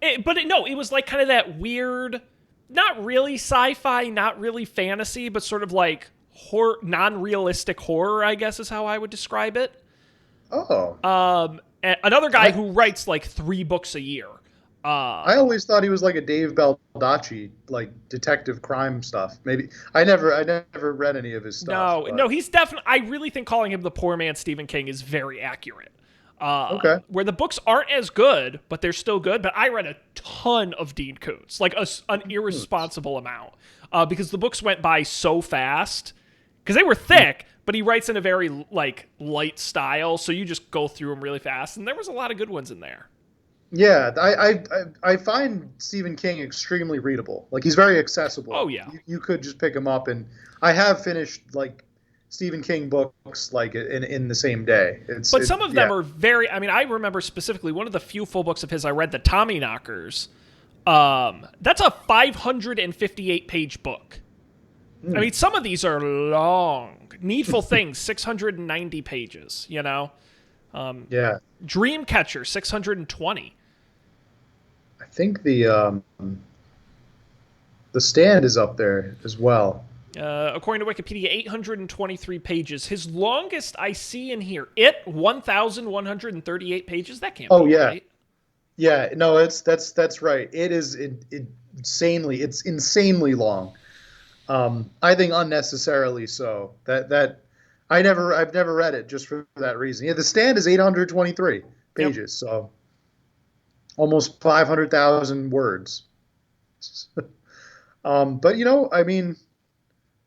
It was like kind of that weird, not really sci-fi, not really fantasy, but sort of like horror, non-realistic horror, I guess is how I would describe it. Oh. Another guy who writes like 3 books a year. I always thought he was like a Dave Baldacci, like detective crime stuff. Maybe I never read any of his stuff. No, he's definitely. I really think calling him the poor man Stephen King is very accurate. Okay. where the books aren't as good, but they're still good. But I read a ton of Dean Koontz, like an irresponsible amount, because the books went by so fast because they were thick. But he writes in a very like light style, so you just go through them really fast. And there was a lot of good ones in there. Yeah, I find Stephen King extremely readable. Like he's very accessible. Oh yeah. You could just pick him up, and I have finished like Stephen King books like in the same day. But some of them yeah. are very. I mean, I remember specifically one of the few full books of his I read, the Tommyknockers. That's a 558-page book. I mean, some of these are long. Needful Things, 690 pages. You know. Yeah. Dreamcatcher, 620. I think the Stand is up there as well. According to Wikipedia, 823 pages. His longest I see in here, 1,138 pages. That can't be right. Yeah, no, that's right. It is it's insanely long. I think unnecessarily so. I've never read it just for that reason. Yeah, The Stand is 823 pages, so almost 500,000 words. But I mean,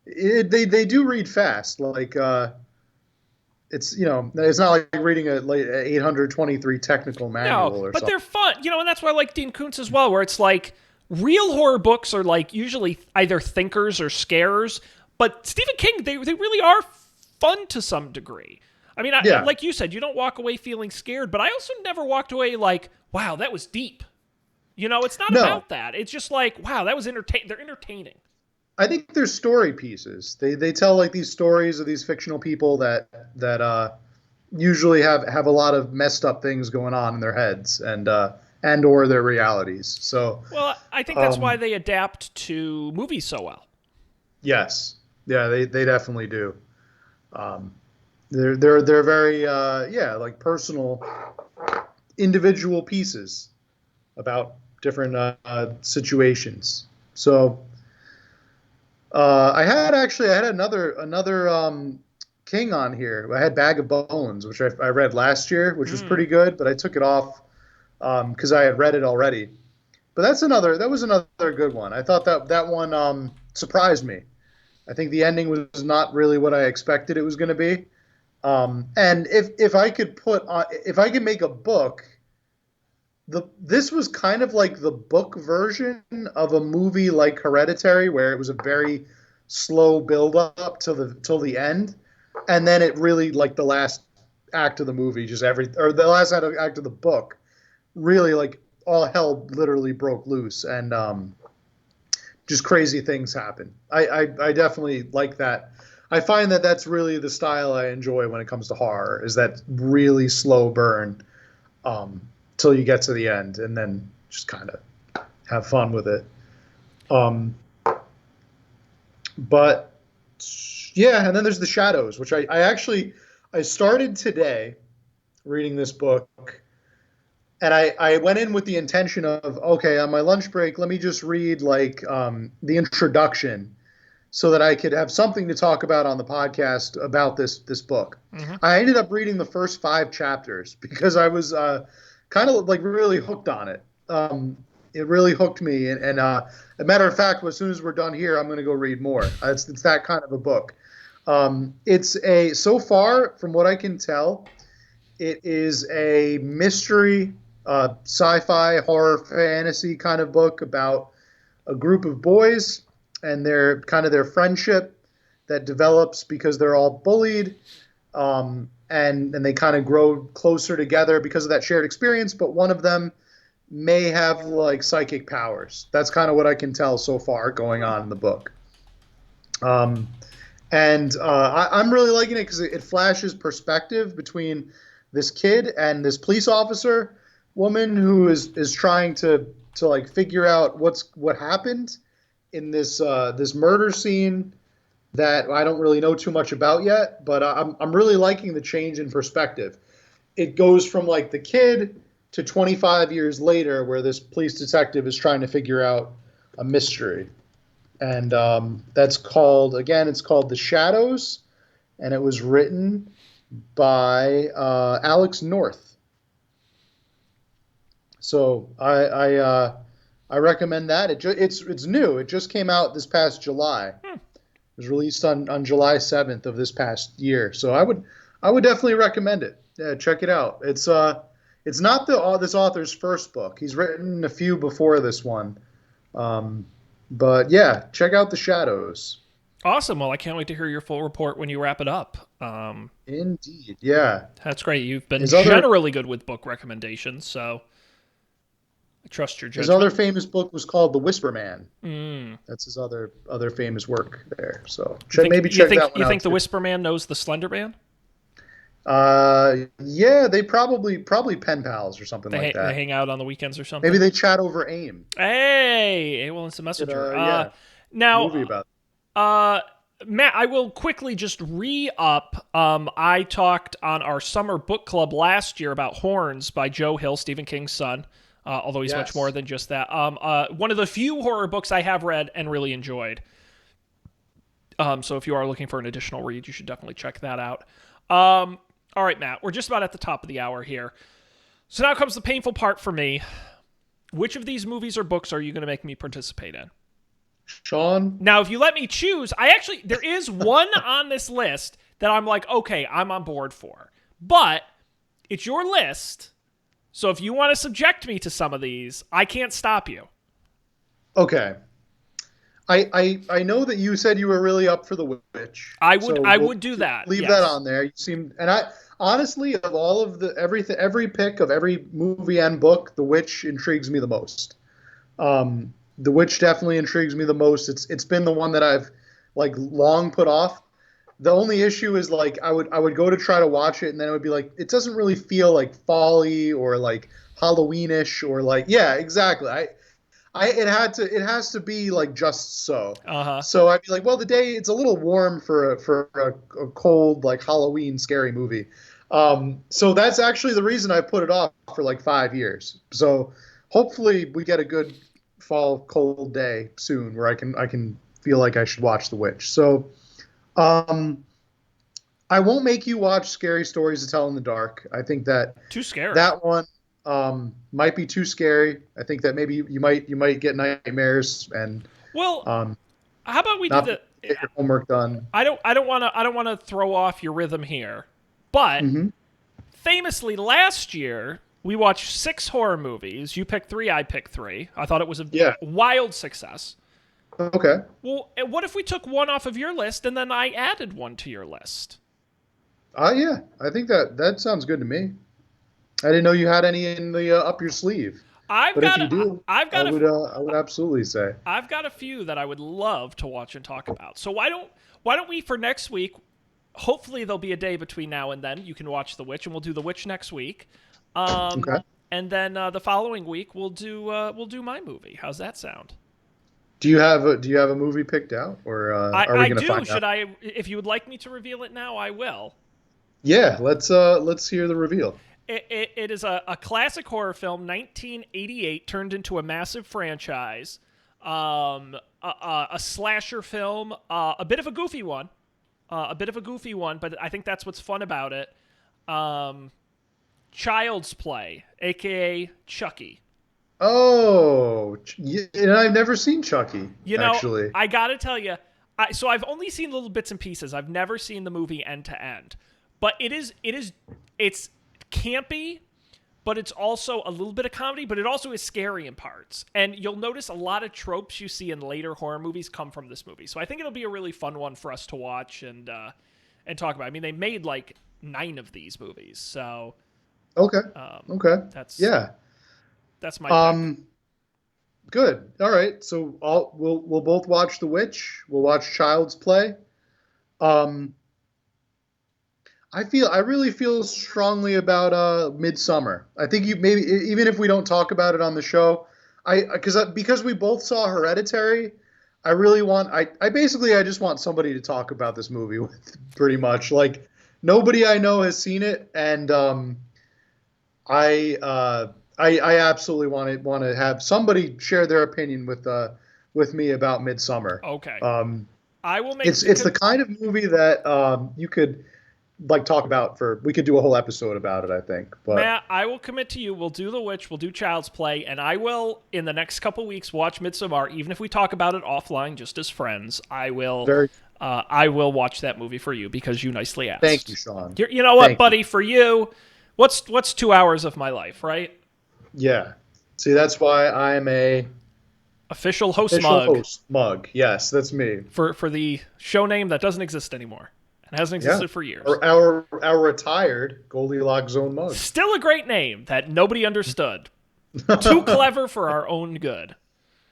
they do read fast. Like it's it's not like reading a 823 technical manual or but something. they're fun, and that's why I like Dean Koontz as well, where it's like real horror books are like usually either thinkers or scarers, but Stephen King, they really are fun to some degree. I mean, like you said, you don't walk away feeling scared, but I also never walked away like, wow, that was deep. It's not about that. It's just like, wow, that was entertaining. They're entertaining. I think they're story pieces. They tell like these stories of these fictional people that usually have a lot of messed up things going on in their heads and or their realities. So well, I think that's why they adapt to movies so well. Yes, yeah, they definitely do. They're very like personal, individual pieces about different situations. So I had another King on here. I had Bag of Bones, which I read last year, which was pretty good, but I took it off because I had read it already. But that was another good one. I thought that one surprised me. I think the ending was not really what I expected it was going to be. And if I could make a book, this was kind of like the book version of a movie like Hereditary, where it was a very slow build up till the end, and then it really, like, the last act of the movie, or the last act of the book, really, like, all hell literally broke loose, and just crazy things happen. I definitely like that. I find that that's really the style I enjoy when it comes to horror, is that really slow burn till you get to the end, and then just kind of have fun with it. But yeah, and then there's The Shadows, which I started today reading this book, and I went in with the intention of, okay, on my lunch break, let me just read like the introduction so that I could have something to talk about on the podcast about this book. Mm-hmm. I ended up reading the first 5 chapters because I was kind of like really hooked on it. It really hooked me, and a matter of fact, as soon as we're done here, I'm going to go read more. It's that kind of a book. So far, from what I can tell, it is a mystery, sci-fi, horror, fantasy kind of book about a group of boys and their friendship that develops because they're all bullied, and they kind of grow closer together because of that shared experience. But one of them may have like psychic powers. That's kind of what I can tell so far going on in the book. I'm really liking it because it flashes perspective between this kid and this police officer woman who is trying to like figure out what happened in this murder scene that I don't really know too much about yet, but I'm really liking the change in perspective. It goes from like the kid to 25 years later, where this police detective is trying to figure out a mystery. And it's called The Shadows, and it was written by Alex North. So I recommend that. It's new. It just came out this past July. Hmm. It was released on July 7th of this past year. So I would definitely recommend it. Yeah, check it out. It's not this author's first book. He's written a few before this one. Um, but yeah, check out The Shadows. Awesome. Well, I can't wait to hear your full report when you wrap it up. Indeed. Yeah. That's great. You've been His other generally good with book recommendations, so I trust your his other judgment. famous book was called The Whisper Man. Mm. That's his other famous work there. So You think maybe you check think that one you out think the too. Whisper Man knows the Slender Man? Yeah, they probably pen pals or something like They that. hang out on the weekends or Maybe something. they chat over AIM. Hey, well, it's a Did messenger. yeah, movie Now, about. uh, Matt, I will quickly just re-up. I talked on our summer book club last year about Horns by Joe Hill, Stephen King's son. Although he's much more Yes. than just that. One of the few horror books I have read and really enjoyed. So if you are looking for an additional read, you should definitely check that out. All right, Matt, we're just about at the top of the hour here. So now comes the painful part for me. Which of these movies or books are you going to make me participate in? Sean. Now, if you let me choose, there is one on this list that I'm like, okay, I'm on board for. But it's your list. So if you want to subject me to some of these, I can't stop you. Okay. I know that you said you were really up for The Witch. I would So I we'll would do that. leave that Yes. on there. You seem and I honestly of all of the every pick of every movie and book, The Witch intrigues me the most. The Witch definitely intrigues me the most. It's been the one that I've like long put off. The only issue is like I would go to try to watch it and then it would be like it doesn't really feel like folly or like Halloweenish or like yeah, exactly. It has to be like just so. Uh-huh. So I'd be like, well, the day it's a little warm for a cold like Halloween scary movie. So that's actually the reason I put it off for like 5 years. So hopefully we get a good fall cold day soon where I can feel like I should watch The Witch. So um, I won't make you watch Scary Stories to Tell in the Dark. I think that Too scary. that one might be too scary. I think that maybe you might get nightmares and Well, um, how about we do not the get your homework done. I don't want to throw off your rhythm here. But Hmm. famously last year, we watched 6 horror movies. You picked 3, I picked 3. I thought it was a Yeah. wild success. Okay. Well, what if we took one off of your list and then I added one to your list? Yeah. I think that sounds good to me. I didn't know you had any in the up your sleeve, I've but if got you a, do, I've I got a, would I would absolutely say. I've got a few that I would love to watch and talk about. So why don't we for next week? Hopefully there'll be a day between now and then. You can watch The Witch, and we'll do The Witch next week. Okay. And then the following week we'll do my movie. How's that sound? Do you have a movie picked out, or are we I going to do. find Should out? I? If you would like me to reveal it now, I will. Yeah. Let's hear the reveal. It is a classic horror film, 1988, turned into a massive franchise. A slasher film, a bit of a goofy one. But I think that's what's fun about it. Um, Child's Play, aka Chucky. Oh, and I've never seen Chucky You know, actually. I gotta tell you, so I've only seen little bits and pieces. I've never seen the movie end to end, but it's campy, but it's also a little bit of comedy, but it also is scary in parts. And you'll notice a lot of tropes you see in later horror movies come from this movie. So I think it'll be a really fun one for us to watch and talk about. I mean, they made like 9 of these movies, so Okay. Okay. that's Yeah. that's my pick. Um. Good. All right. So we'll both watch The Witch. We'll watch Child's Play. Um. I really feel strongly about Midsummer. I think you maybe even if we don't talk about it on the show, because we both saw Hereditary. I really want I basically I just want somebody to talk about this movie with pretty much like nobody I know has seen it and I absolutely want to have somebody share their opinion with me about Midsummer. Okay, Um, I will make it's the kind of movie that you could like talk about for. We could do a whole episode about it, I think. But Matt, I will commit to you. We'll do The Witch. We'll do Child's Play, and I will in the next couple weeks watch Midsommar. Even if we talk about it offline, just as friends, I will. very I will watch that movie for you because you nicely asked. thank you, Sean. You know what, Thank buddy? you. For you, what's 2 hours of my life, right? Yeah. See, that's why I'm a Official host official mug host mug. Yes, that's me. for the show name that doesn't exist anymore and hasn't existed for years. Or our retired Goldilocks Zone mug. Still a great name that nobody understood. Too clever for our own good.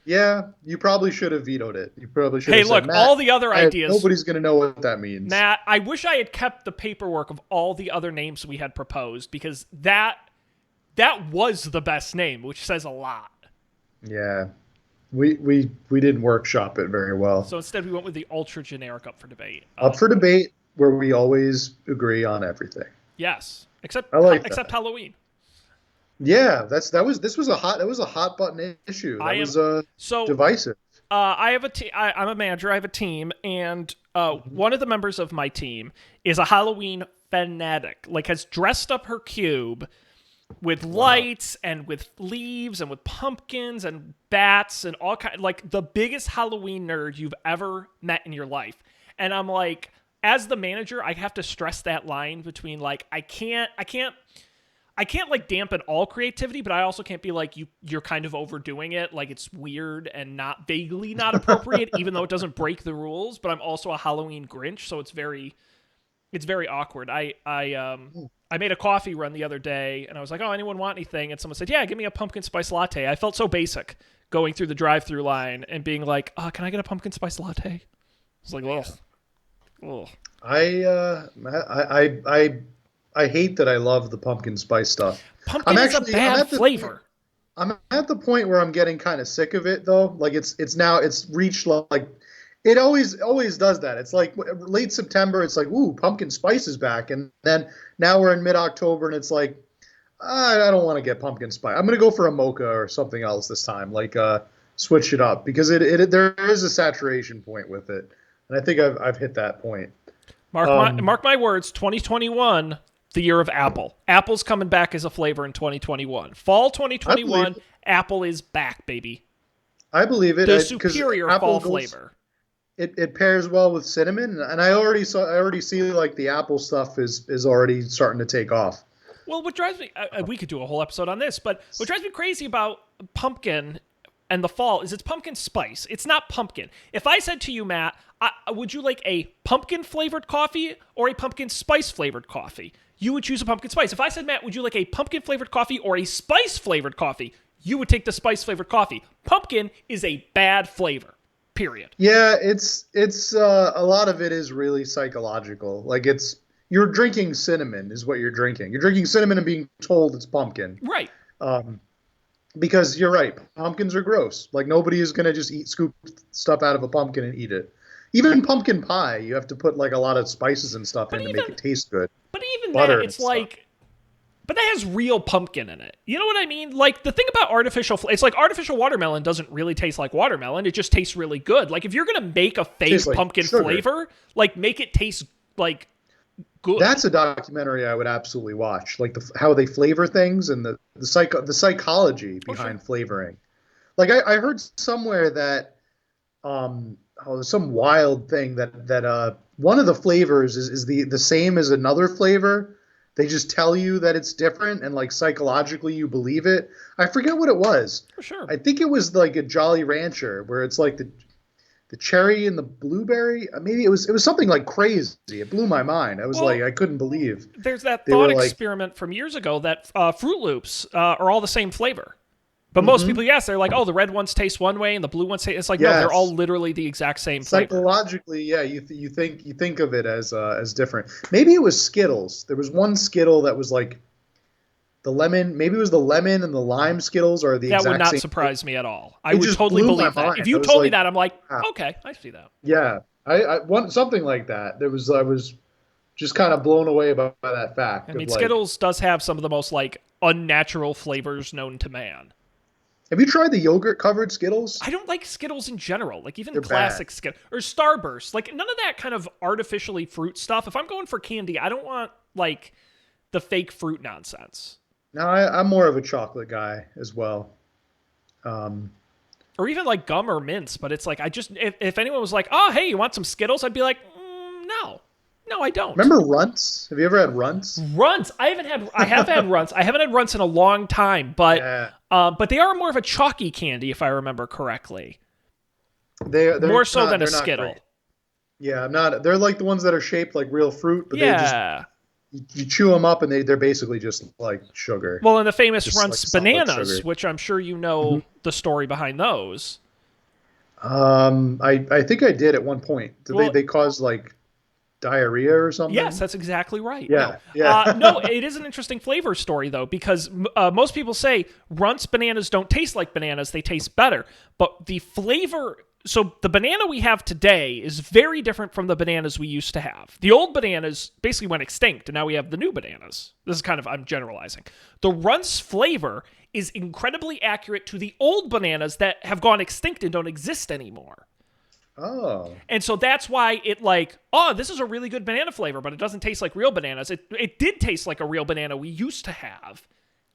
Yeah, you probably should have vetoed it. You probably should Hey, have look, said, Matt, all the other ideas. nobody's going to know what that means. Matt, I wish I had kept the paperwork of all the other names we had proposed because that was the best name, which says a lot. Yeah. We didn't workshop it very well. So instead we went with the ultra generic up for debate. Up for debate where we always agree on everything. Yes. Except Halloween. Yeah, this was a hot button issue. That was divisive. I'm a manager. I have a team, and one of the members of my team is a Halloween fanatic. Like, has dressed up her cube with lights and with leaves and with pumpkins and bats and all kind, like the biggest Halloween nerd you've ever met in your life. And I'm like, as the manager, I have to stress that line between like I can't like dampen all creativity, but I also can't be like you're kind of overdoing it, like it's weird and not vaguely not appropriate, even though it doesn't break the rules. But I'm also a Halloween Grinch, so it's very awkward. I made a coffee run the other day, and I was like, "Oh, anyone want anything?" And someone said, "Yeah, give me a pumpkin spice latte." I felt so basic going through the drive-through line and being like, "Oh, can I get a pumpkin spice latte?" I was like, "Ugh." I hate that I love the pumpkin spice stuff. Pumpkin is a bad flavor. I'm at the point where I'm getting kind of sick of it, though. Like it's reached like it always does that. It's like late September. It's like, ooh, pumpkin spice is back, and then now we're in mid-October, and it's like, I don't want to get pumpkin spice. I'm gonna go for a mocha or something else this time. Like switch it up because there is a saturation point with it, and I think I've hit that point. Mark my words. 2021. The year of Apple. Apple's coming back as a flavor in 2021. Fall 2021, Apple is back, baby. I believe it. The superior fall flavor. It pairs well with cinnamon, and I already see like the Apple stuff is already starting to take off. Well, what drives me, we could do a whole episode on this, but what drives me crazy about pumpkin and the fall is it's pumpkin spice. It's not pumpkin. If I said to you, Matt, would you like a pumpkin flavored coffee or a pumpkin spice flavored coffee? You would choose a pumpkin spice. If I said, Matt, would you like a pumpkin flavored coffee or a spice flavored coffee? You would take the spice flavored coffee. Pumpkin is a bad flavor. Period. Yeah, it's a lot of it is really psychological. Like you're drinking cinnamon is what you're drinking. You're drinking cinnamon and being told it's pumpkin. Right. Because you're right, pumpkins are gross. Like nobody is gonna just scoop stuff out of a pumpkin and eat it. Even pumpkin pie, you have to put like a lot of spices and stuff in to make it taste good. But even that, it's like, but that has real pumpkin in it. You know what I mean? Like the thing about it's like artificial watermelon doesn't really taste like watermelon. It just tastes really good. Like if you're gonna make a fake pumpkin flavor, like make it taste like good. That's a documentary I would absolutely watch. Like how they flavor things and the psychology behind flavoring. Like I heard somewhere that some wild thing that one of the flavors is the same as another flavor. They just tell you that it's different, and like psychologically you believe it. I forget what it was. For sure. I think it was like a Jolly Rancher where it's like the cherry and the blueberry. Maybe it was something like crazy. It blew my mind. I was like, I couldn't believe. There's that thought experiment from years ago that Fruit Loops are all the same flavor. But most people, yes, they're like, oh, the red ones taste one way and the blue ones taste. It's like, no, they're all literally the exact same flavor. Psychologically, yeah, you think of it as different. Maybe it was Skittles. There was one Skittle that was like the lemon. Maybe it was the lemon and the lime Skittles are the exact same. That would not surprise me at all. I would totally believe that. If you told me that, I'm like, okay, I see that. Yeah, I want something like that. I was just kind of blown away by that fact. I mean, Skittles does have some of the most like unnatural flavors known to man. Have you tried the yogurt covered Skittles? I don't like Skittles in general, like even They're bad. classic Skittles or Starburst. Like none of that kind of artificially fruit stuff. If I'm going for candy, I don't want like the fake fruit nonsense. No, I'm more of a chocolate guy as well. Um, Or even like gum or mints, but it's like I just if anyone was like, "Oh, hey, you want some Skittles?" I'd be like, "No. No, I don't." Remember Runts? Have you ever had Runts? Runts. I have had Runts. I haven't had Runts in a long time, Yeah, but they are more of a chalky candy if I remember correctly. they're More so not than a they're not Skittle. great. Yeah, I'm not. They're like the ones that are shaped like real fruit, but they just Yeah. you chew them up and they're basically just like sugar, Well, and the famous just like Runts solid bananas, sugar. which I'm sure you hmm know the story behind those. I think I did at one point. Did Well, they cause like diarrhea or yes, something? that's exactly right. No, Yeah, yeah. no, it is an interesting flavor story though, because most people say Runts bananas don't taste like bananas; they taste better. But the flavor, so the banana we have today is very different from the bananas we used to have. The old bananas basically went extinct, and now we have the new bananas. This is kind of I'm generalizing. The Runts flavor is incredibly accurate to the old bananas that have gone extinct and don't exist anymore. Oh, And so that's why it like, oh, this is a really good banana flavor, but it doesn't taste like real bananas. It did taste like a real banana we used to have,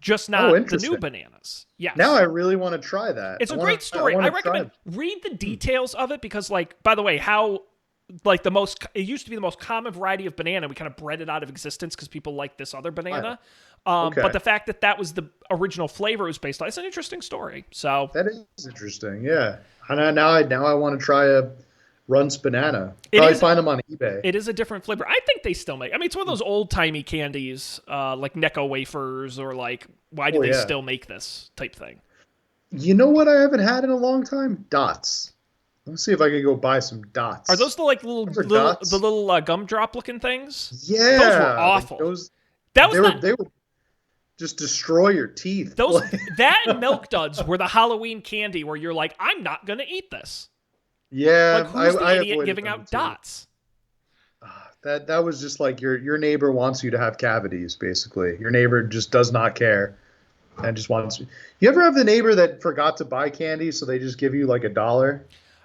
just oh, not the new interesting. bananas. Now Yes. I really want to try that. It's a great I story. want I to try. recommend read the details of it because like by the way, how like the most it used to be the most common variety of banana. We kind of bred it out of existence because people like this other banana. But Okay, the fact that that was the original flavor it was based on, it's an interesting story. So that is interesting. Yeah, and now I want to try a Runts banana. it Probably is find them on eBay. It is a different flavor. I think they still make. I mean, it's one of those old timey candies, like Necco wafers, or like why do Oh they yeah. still make this type thing? You know what I haven't had in a long time? Dots. Let's see if I could go buy some Are those dots. the like Remember the dots? little gumdrop looking things? Those were Yeah, like awful. those. That was not They would just destroy your teeth. those that and Milk Duds were the Halloween candy where you're like, I'm not gonna eat this. Like, Yeah, who's the I idiot avoided giving them out too. dots? That was just like your neighbor wants you to have cavities. Basically, your neighbor just does not care and just wants. You ever have the neighbor that forgot to buy candy, so they just give you like $1?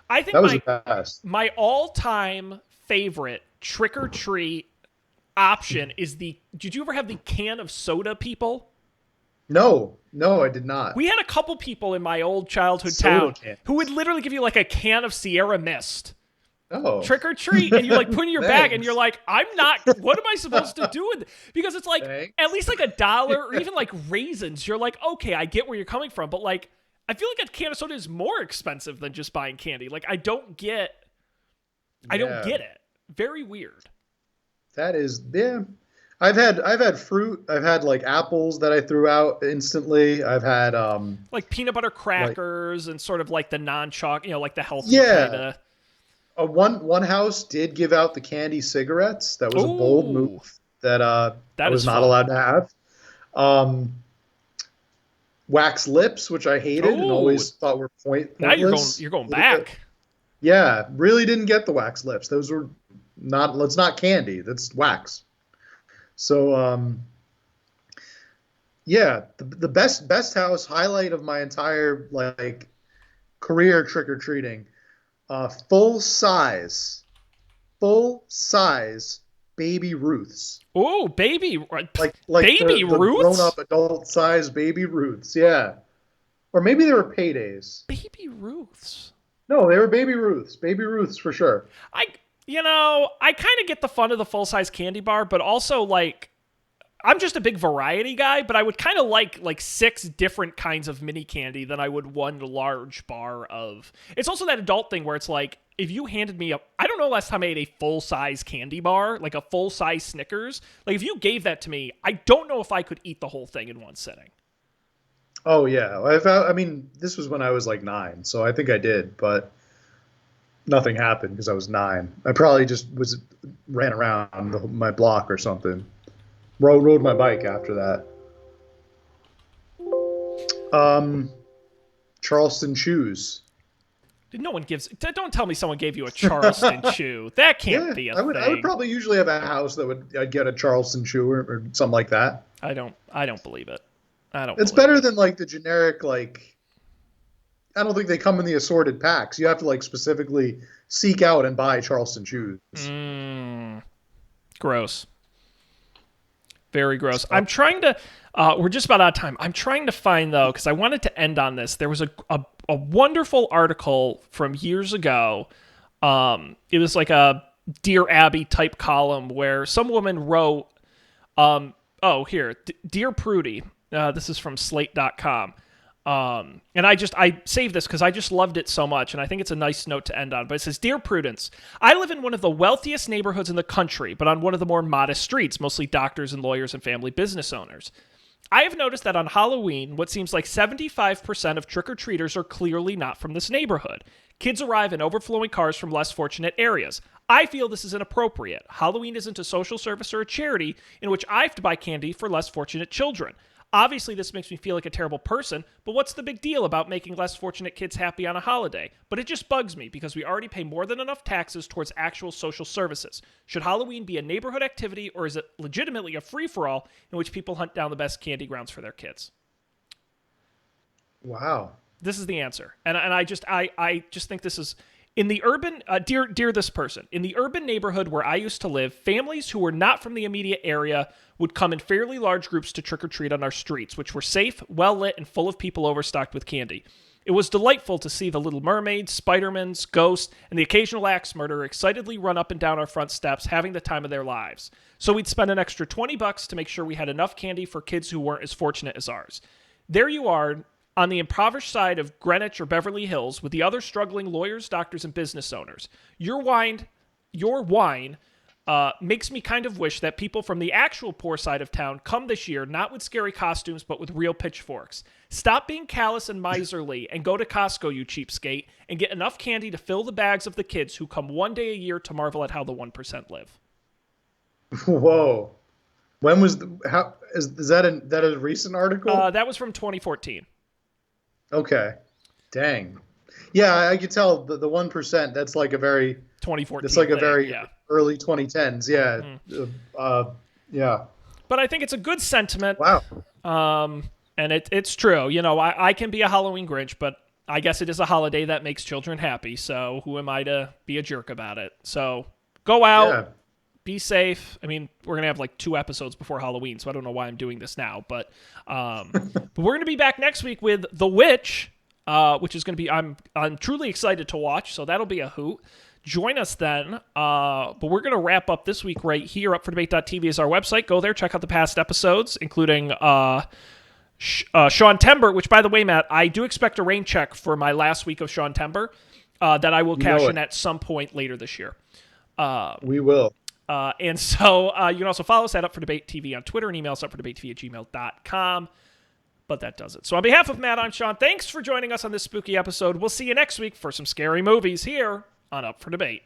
I think That was the best. my all time favorite trick or treat option is the. Did you ever have the can of soda people? No, no, I did not. We had a couple people in my old childhood Soda town who cans. would literally give you like a can of Sierra Mist. Oh, Trick or treat, and you like put in your bag, and you're thanks. like, I'm not. What am I supposed to do with it? Because it's like at least Thanks. like $1 or even like raisins. You're like, okay, I get where you're coming from, but like, I feel like a can of soda is more expensive than just buying candy. Like, I don't Yeah, get it. Very weird. that is yeah. I've had fruit. I've had like apples that I threw out instantly. I've had Like peanut butter like crackers and sort of like the non-chalk, like the healthy kind yeah. of. One house did give out the candy cigarettes. That was a bold move Ooh, that I that is was not fun. allowed to have. Um, wax lips, which I hated and Oh, always thought were now pointless. you're going back. Yeah, really didn't get the wax lips. Those were not. That's not candy. That's wax. So yeah, the best house highlight of my entire like career trick or treating. Full size, full size baby Ruths. Oh, baby, Like baby the grown Ruths, up adult size baby Ruths. Yeah, or maybe they were paydays. baby Ruths. No, they were baby Ruths. Baby Ruths for sure. I kind of get the fun of the full size candy bar, but also like I'm just a big variety guy, but I would kind of like 6 different kinds of mini candy than I would one large bar of. It's also that adult thing where it's like if you handed me I don't know last time I ate a full size candy bar, like a full size Snickers. Like if you gave that to me, I don't know if I could eat the whole thing in one sitting. Oh yeah, I mean, this was when I was like 9, so I think I did, but nothing happened because I was 9. I probably just was ran around my block or something. Rode my bike after that. Charleston shoes. No one gives. Don't tell me someone gave you a Charleston chew. That can't Yeah, be a I would thing. probably usually have a house that would I'd get a Charleston shoe or something like that. I don't believe it. I don't It's believe better it. than like the generic like I don't think they come in the assorted packs. You have to like specifically seek out and buy Charleston shoes. Gross. Very gross. So, I'm trying to. We're just about out of time. I'm trying to find though, because I wanted to end on this. There was a wonderful article from years ago. It was like a Dear Abby type column where some woman wrote, here, Dear Prudy. This is from Slate.com. And I saved this because I just loved it so much, and I think it's a nice note to end on. But it says, Dear Prudence, I live in one of the wealthiest neighborhoods in the country, but on one of the more modest streets, mostly doctors and lawyers and family business owners. I have noticed that on Halloween, what seems like 75% of trick-or-treaters are clearly not from this neighborhood. Kids arrive in overflowing cars from less fortunate areas. I feel this is inappropriate. Halloween isn't a social service or a charity in which I have to buy candy for less fortunate children. Obviously, this makes me feel like a terrible person, but what's the big deal about making less fortunate kids happy on a holiday? But it just bugs me because we already pay more than enough taxes towards actual social services. Should Halloween be a neighborhood activity, or is it legitimately a free-for-all in which people hunt down the best candy grounds for their kids? wow. This is the answer. And I just think this is... In the urban, dear this person, in the urban neighborhood where I used to live, families who were not from the immediate area would come in fairly large groups to trick-or-treat on our streets, which were safe, well-lit, and full of people overstocked with candy. It was delightful to see the Little Mermaids, Spider-Mans, Ghosts, and the occasional axe murderer excitedly run up and down our front steps, having the time of their lives. So we'd spend an extra $20 to make sure we had enough candy for kids who weren't as fortunate as ours. There you are, on the impoverished side of Greenwich or Beverly Hills, with the other struggling lawyers, doctors, and business owners. Your wine makes me kind of wish that people from the actual poor side of town come this year, not with scary costumes, but with real pitchforks. Stop being callous and miserly and go to Costco, you cheapskate, and get enough candy to fill the bags of the kids who come one day a year to marvel at how the 1% live. Whoa. When was is that a recent article? That was from 2014. Okay. Dang. Yeah, I could tell the 1%. That's like a very 2014. It's like a thing, very yeah. early 2010s. Yeah. Yeah. But I think it's a good sentiment. Wow. And it's true. You know, I can be a Halloween Grinch, but I guess it is a holiday that makes children happy. So who am I to be a jerk about it? So go out. Yeah. Be safe. I mean, we're going to have like 2 episodes before Halloween, so I don't know why I'm doing this now. But but we're going to be back next week with The Witch, which is going to be, I'm truly excited to watch, so that'll be a hoot. Join us then. But we're going to wrap up this week right here. UpForDebate.tv is our website. Go there, check out the past episodes, including Sean Tember, which, by the way, Matt, I do expect a rain check for my last week of Sean Tember that I will cash in at some point later this year. We will. And so you can also follow us at Up for Debate TV on Twitter and email us upfordebatetv@gmail.com. But that does it. So on behalf of Matt, I'm Sean. Thanks for joining us on this spooky episode. We'll see you next week for some scary movies here on Up for Debate.